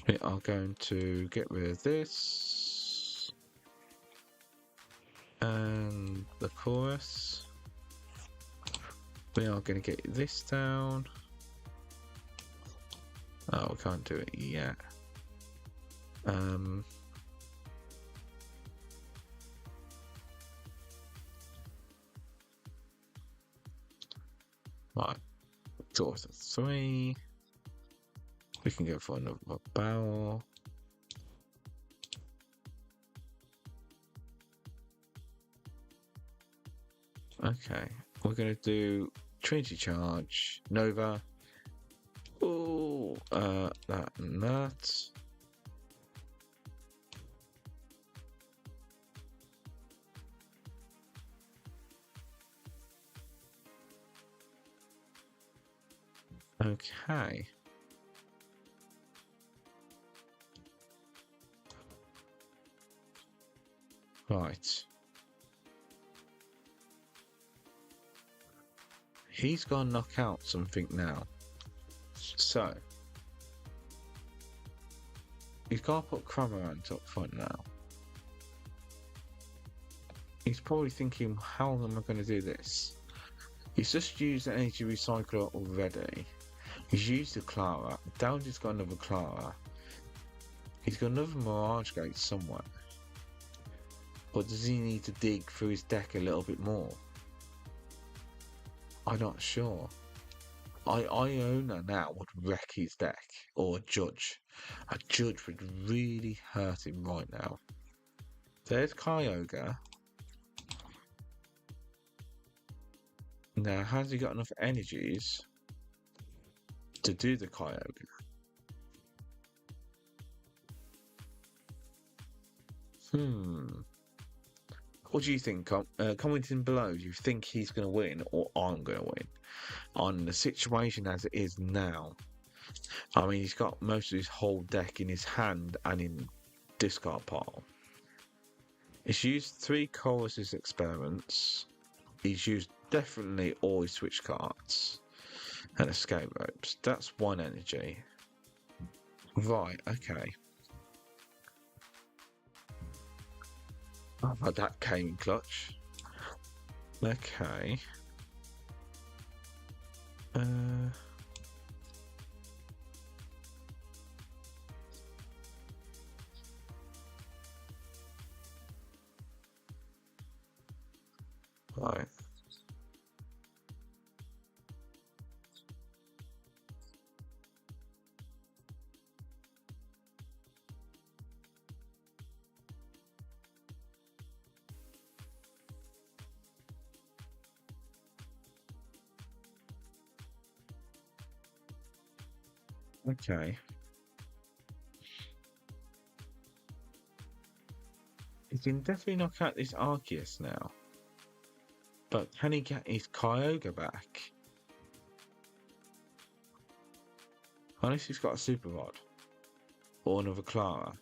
We are going to get rid of this. And the chorus. We are going to get this down. Oh, we can't do it yet. Right, draws a 3. We can go for another barrel. Okay, we're going to do Trinity Charge, Nova. Oh, that and that. Okay. Right. He's gonna knock out something now. So he's gotta put Cramorant up front now. He's probably thinking, how am I gonna do this? He's just used the energy recycler already. He's used the Clara. Dowdy's got another Clara. He's got another Mirage Gate somewhere. But does he need to dig through his deck a little bit more? I'm not sure. Iona now would wreck his deck. Or a Judge. A Judge would really hurt him right now. There's Kyogre. Now, has he got enough energies to do the Kyogre? What do you think? Commenting below, do you think he's going to win or I'm going to win? On the situation as it is now. I mean, he's got most of his whole deck in his hand and in discard pile. He's used 3 Chorus's experiments. He's used definitely all his switch cards and escape ropes. That's 1 energy. Right, okay. Oh, that came in clutch. Okay. Right. Okay. He can definitely knock out this Arceus now. But can he get his Kyogre back? Unless he's got a Super Rod. Or another Clara.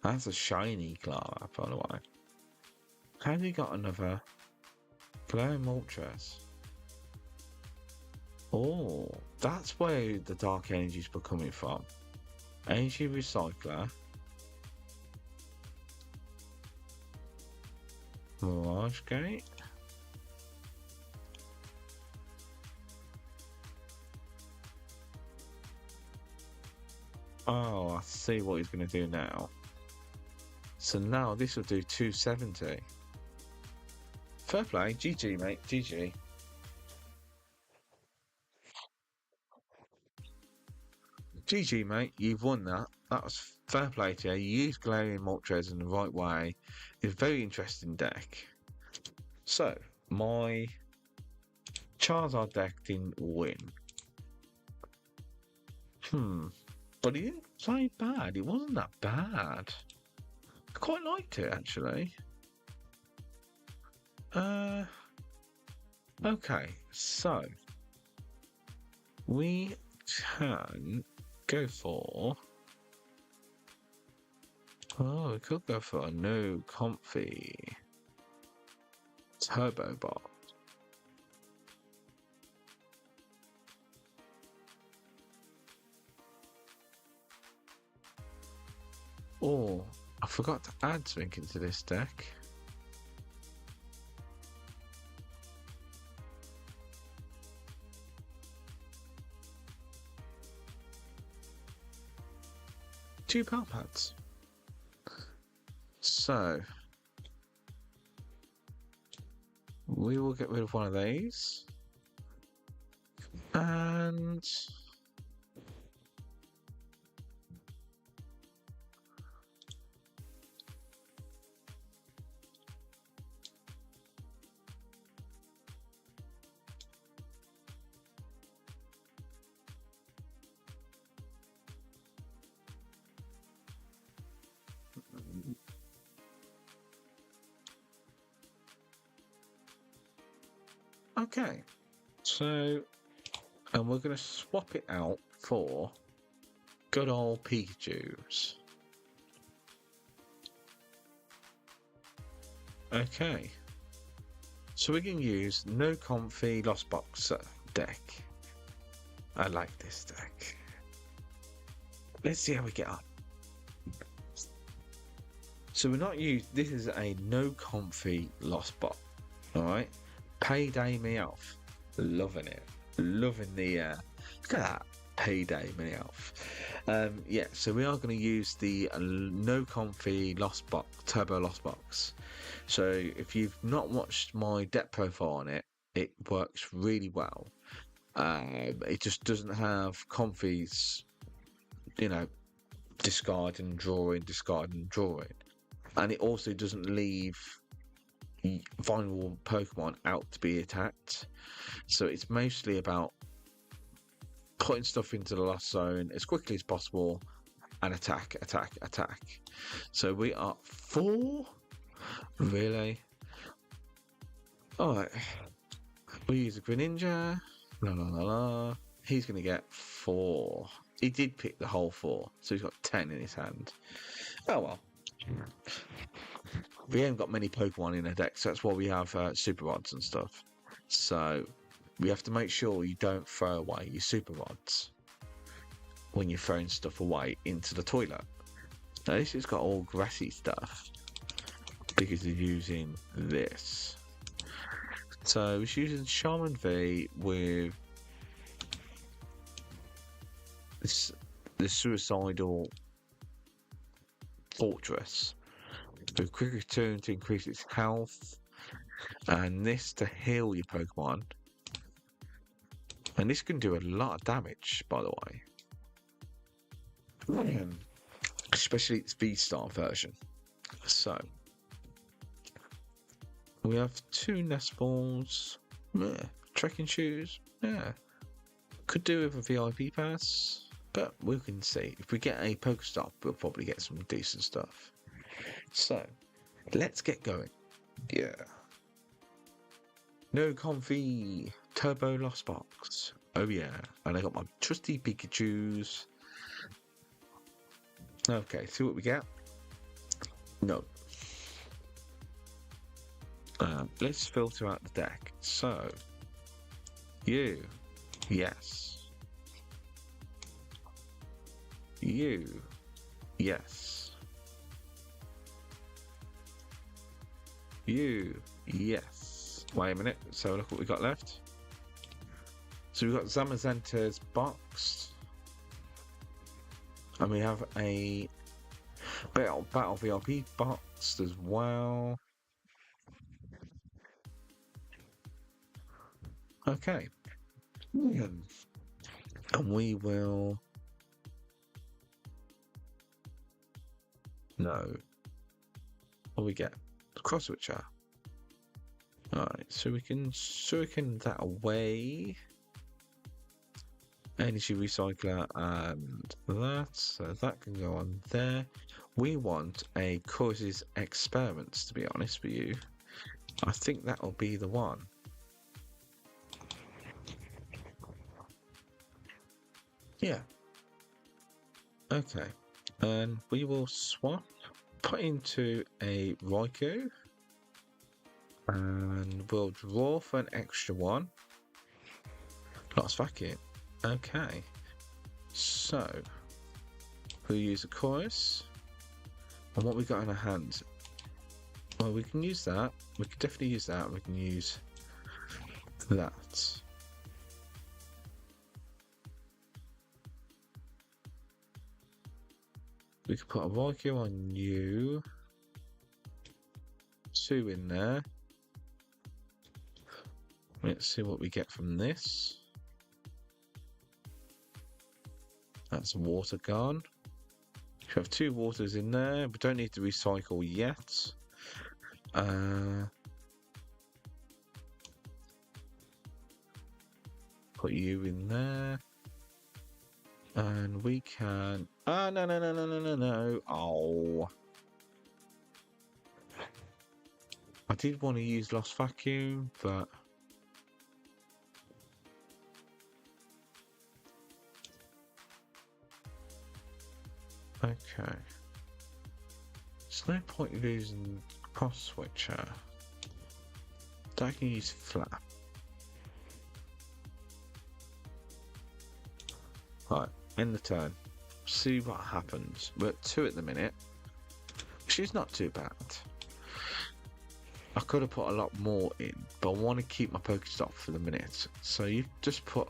That's a shiny Clara, by the way. Has he got another Glowing Moltres? Oh, that's where the Dark Energies were coming from. Energy Recycler. Mirage Gate. Oh, I see what he's going to do now. So now this will do 270. Fair play. GG, mate. GG. GG, mate. You've won that. That was fair play to you. You used Galarian Moltres in the right way. It's a very interesting deck. So, my Charizard deck didn't win. But he didn't play bad. It wasn't that bad. I quite liked it, actually. Okay, so we can go for. Oh, we could go for a new comfy turbo bot. Oh, I forgot to add something into this deck. Two power pads. So we will get rid of one of these. And okay, so and we're going to swap it out for good old Pikachu's. Okay, so we can use no comfy Lost Box deck. I like this deck. Let's see how we get on. So we're not using. This is a no comfy Lost Box. All right, Payday Meowth, loving it, loving the. Look at that. Payday Meowth. Yeah, so we are going to use the no comfy Lost Box, Turbo Lost Box. So if you've not watched my deck profile on it, it works really well. It just doesn't have comfies, you know, discard and drawing, discard and drawing. And it also doesn't leave vulnerable Pokemon out to be attacked. So it's mostly about putting stuff into the lost zone as quickly as possible and attack, attack, attack. So we are 4. Really? Alright. We use a Greninja. La la la la. He's going to get 4. He did pick the whole 4, so he's got 10 in his hand. Oh well. We haven't got many Pokemon in our deck, so that's why we have Super Rods and stuff. So we have to make sure you don't throw away your Super Rods when you're throwing stuff away into the toilet. Now this has got all grassy stuff because you're using this. So it's using Shaman V with the Suicidal Fortress with quick return to increase its health, and this to heal your Pokemon. And this can do a lot of damage, by the way. Especially its V-Star version. So, we have 2 nest balls. Yeah. Trekking shoes. Yeah. Could do with a VIP pass. But we can see. If we get a Pokestop, we'll probably get some decent stuff. So, let's get going. Yeah. No Comfy. Turbo Lost Box. Oh yeah. And I got my trusty Pikachus. Okay, see what we get. No. Let's filter out the deck. So, you. Yes. You. Yes. You. Yes. Wait a minute. So look what we got left. So we've got Zamazenta's boxed. And we have a Battle VIP boxed as well. Okay. And we will... No. What do we get? Cross switcher. Alright, so we can that away. Energy recycler and that. So that can go on there. We want a causes experiments, to be honest with you. I think that'll be the one. Yeah. Okay. And we will swap, put into a Raikou. And we'll draw for an extra one. Lost vacuum. Okay. So we'll use a chorus. And what we got in our hands? Well, we can use that. We can definitely use that. We can use that. We can put a Raikou on you. 2 in there. Let's see what we get from this. That's water gone. We have 2 waters in there. We don't need to recycle yet. Put you in there. And we can... Ah, no. Oh. I did want to use Lost Vacuum, but... Okay. There's no point losing cross switcher. I can use flap. Right, end the turn. See what happens. We're at 2 at the minute, which is not too bad. I could have put a lot more in, but I want to keep my Pokestop for the minute. So you just put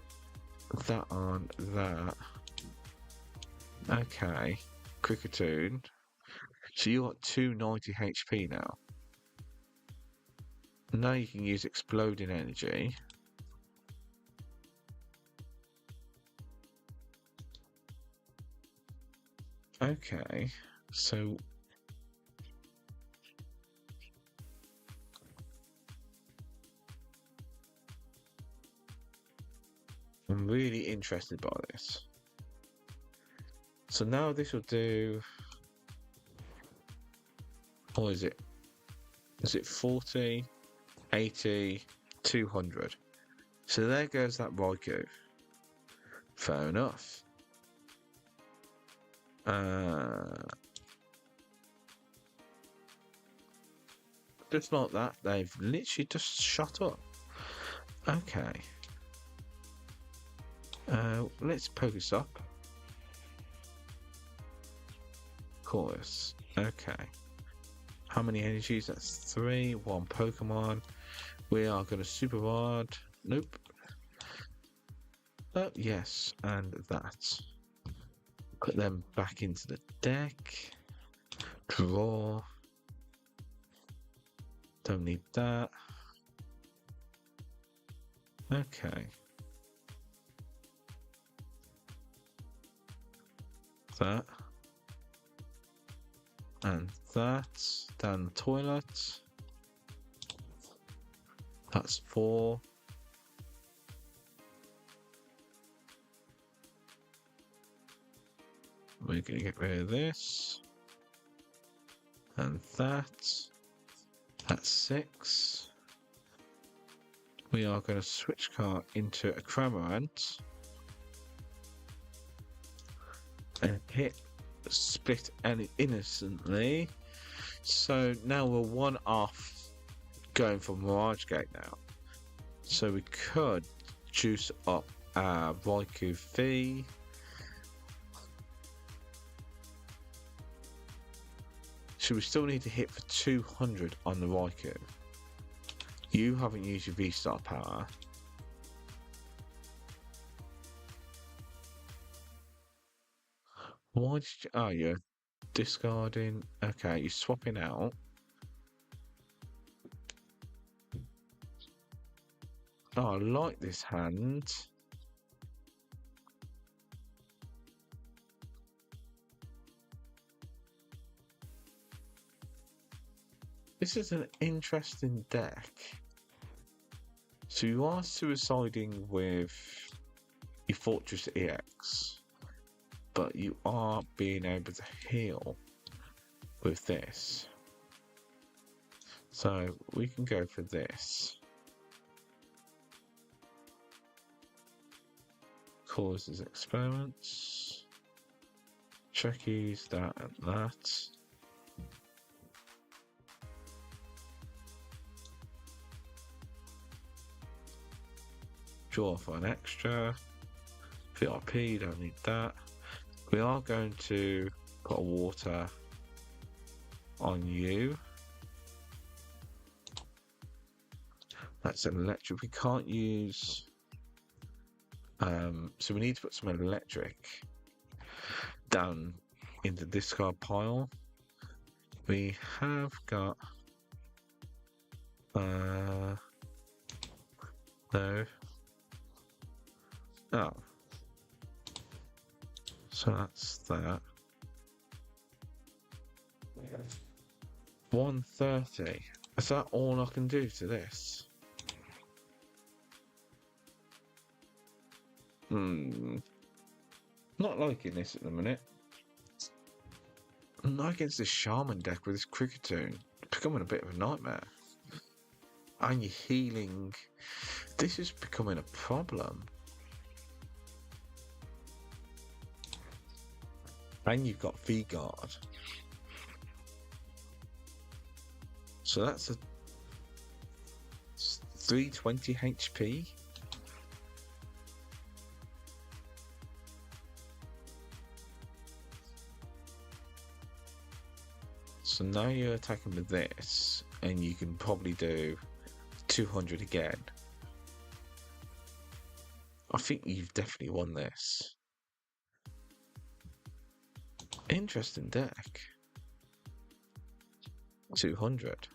that on that. Okay. Cricketoon. So you got 290 HP now. Now you can use exploding energy. Okay, so I'm really interested by this. So now this will do... What is it? Is it 40, 80, 200? So there goes that Raikou. Fair enough. Just like that, they've literally just shot up. Okay. Let's Pokestop. Chorus. Okay. How many energies? That's 3. 1 Pokemon. We are going to Super Rod. Nope. Oh, yes. And that. Put them back into the deck. Draw. Don't need that. Okay. That. And that. Down the toilet. That's 4. We're going to get rid of this. And that. That's 6. We are going to switch car into a Cramorant. And hit split innocently. So now we're 1 off going for Mirage Gate now. So we could juice up our Raikou fee. So we still need to hit for 200 on the Raikou. You haven't used your V-Star power. Why did you... Oh, you're discarding. Okay, you're swapping out. Oh, I like this hand. This is an interesting deck. So you are suiciding with your Fortress EX, but you are being able to heal with this. So we can go for this. Causes experiments. Checkies, that and that. Draw for an extra. VRP, don't need that. We are going to put a water on you. That's an electric. We can't use... so we need to put some electric down in the discard pile. We have got... no. Oh. So that's that. 130. Is that all I can do to this? Not liking this at the minute. Not against this Shaman deck with this Cricketune. It's becoming a bit of a nightmare. And you're healing. This is becoming a problem. And you've got V-Guard. So that's a 320 HP. So now you're attacking with this, and you can probably do 200 again. I think you've definitely won this. Interesting deck. 200.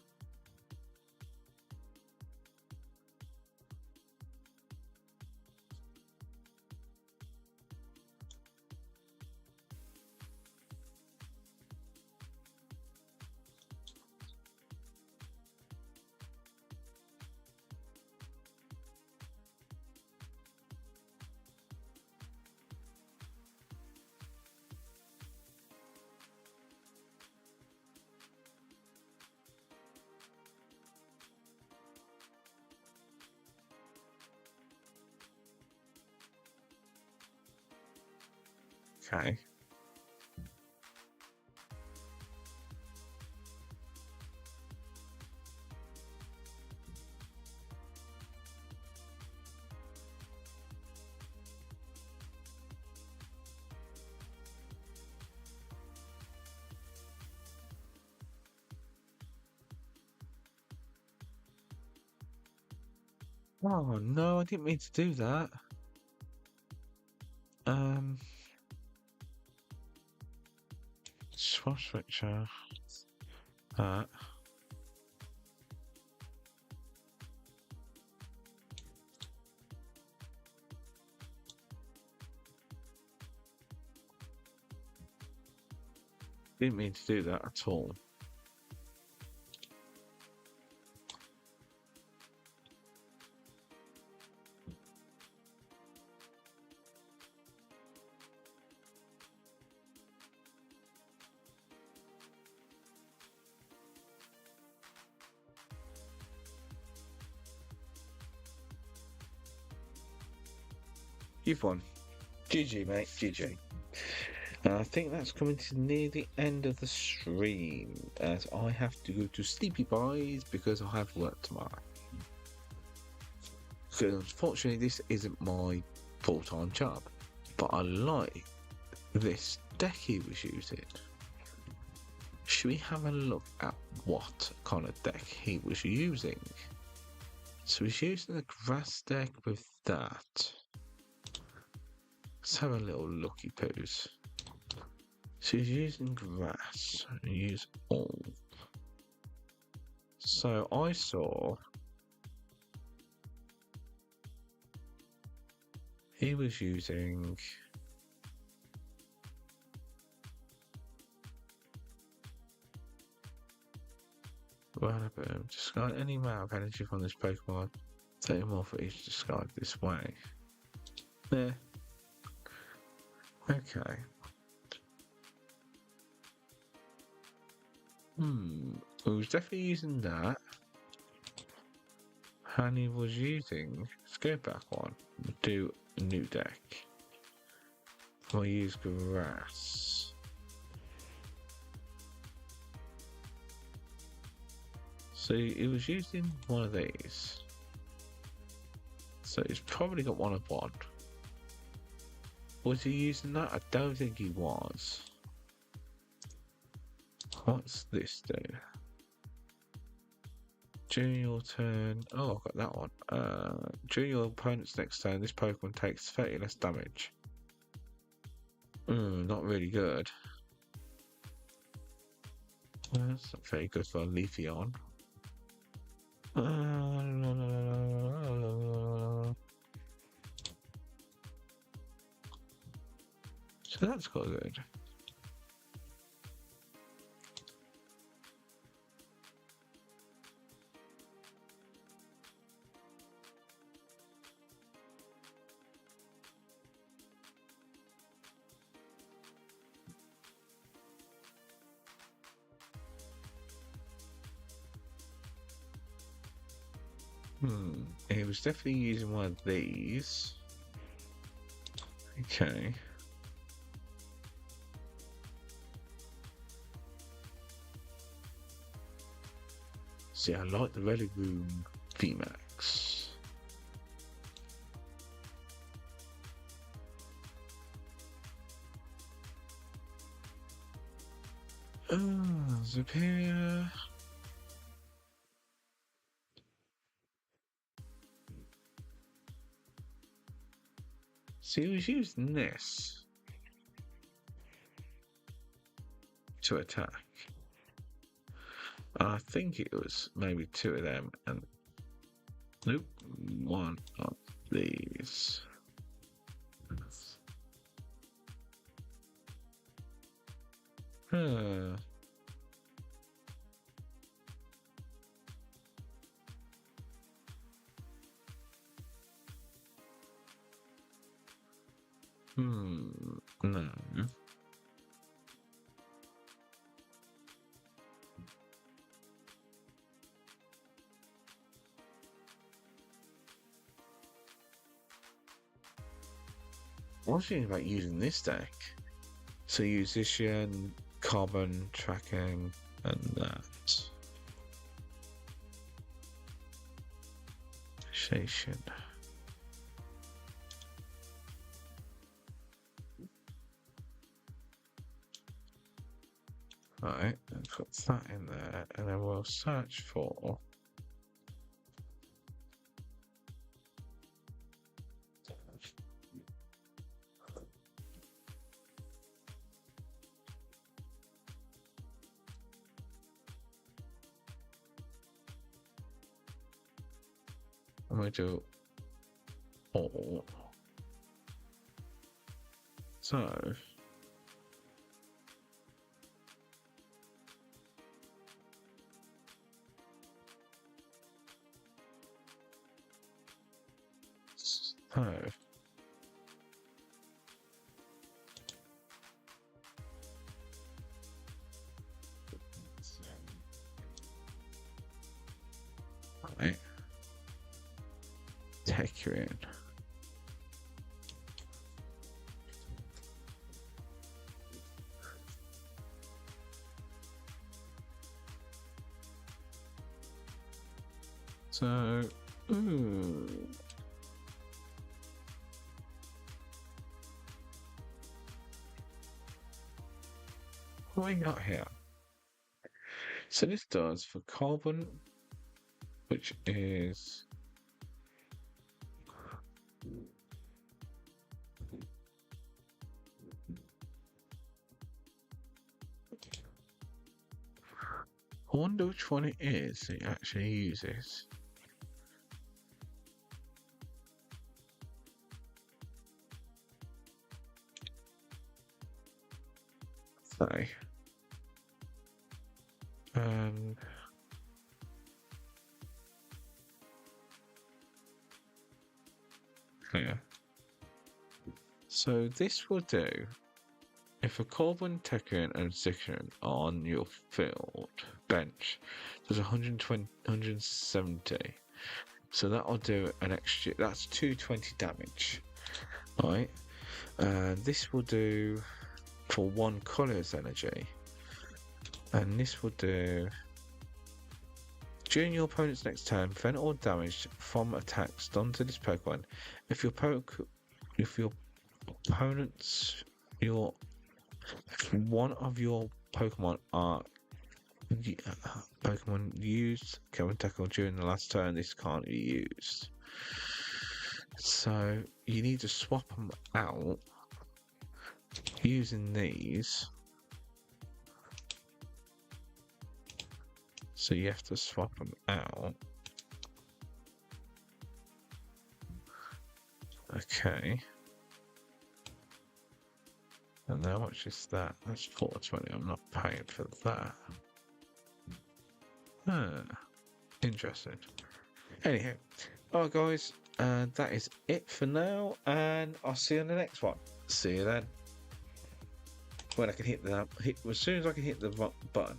Okay. Oh no, I didn't mean to do that. Swap switcher. That. Didn't mean to do that at all. You've won. GG, mate. GG. I think that's coming to near the end of the stream, as I have to go to sleepy boys because I have work tomorrow. So unfortunately, this isn't my full-time job, but I like this deck he was using. Should we have a look at what kind of deck he was using? So he's using a grass deck with that. Let's have a little looky poos. So he's using grass. Use all. So I saw he was using Boom. Discard any amount of energy from this Pokemon. Take more for each discard this way. Yeah. Okay. He was definitely using that. And he was using. Let's go back one. Do a new deck. I'll use grass. So he was using one of these. So he's probably got one of one. Was he using that? I don't think he was. What's this do? During your turn... Oh, I've got that one. During your opponent's next turn, this Pokemon takes 30 less damage. Not really good. That's not very good for a Leafeon. So that's quite good. He was definitely using one of these. Okay. See, I like the Relic Room VMAX. Superior. See, he was using this to attack. I think it was maybe two of them, and nope, one of these. No. I was thinking about using this deck. So use this and carbon tracking and that. Station. Right, let's put that in there, and then we'll search for and we do all. So So, right, take you in. So, ooh. What we got here? So this does for carbon, which is I wonder which one it is it actually uses. So, and yeah. So this will do if a carbon Tekken and Zixian on your field bench there's 120, 170. So that'll do an extra, that's 220 damage. Right? This will do for one colour's energy. And this will do during your opponent's next turn, prevent all damage from attacks done to this Pokemon. If your opponent's one of your Pokemon are Pokemon used Common Tackle during the last turn, this can't be used. So you need to swap them out using these. So you have to swap them out. Okay. And how much is that? That's 420. I'm not paying for that. Interesting. Anyhow, alright guys, that is it for now, and I'll see you on the next one. See you then. When I can hit as soon as I can hit the button.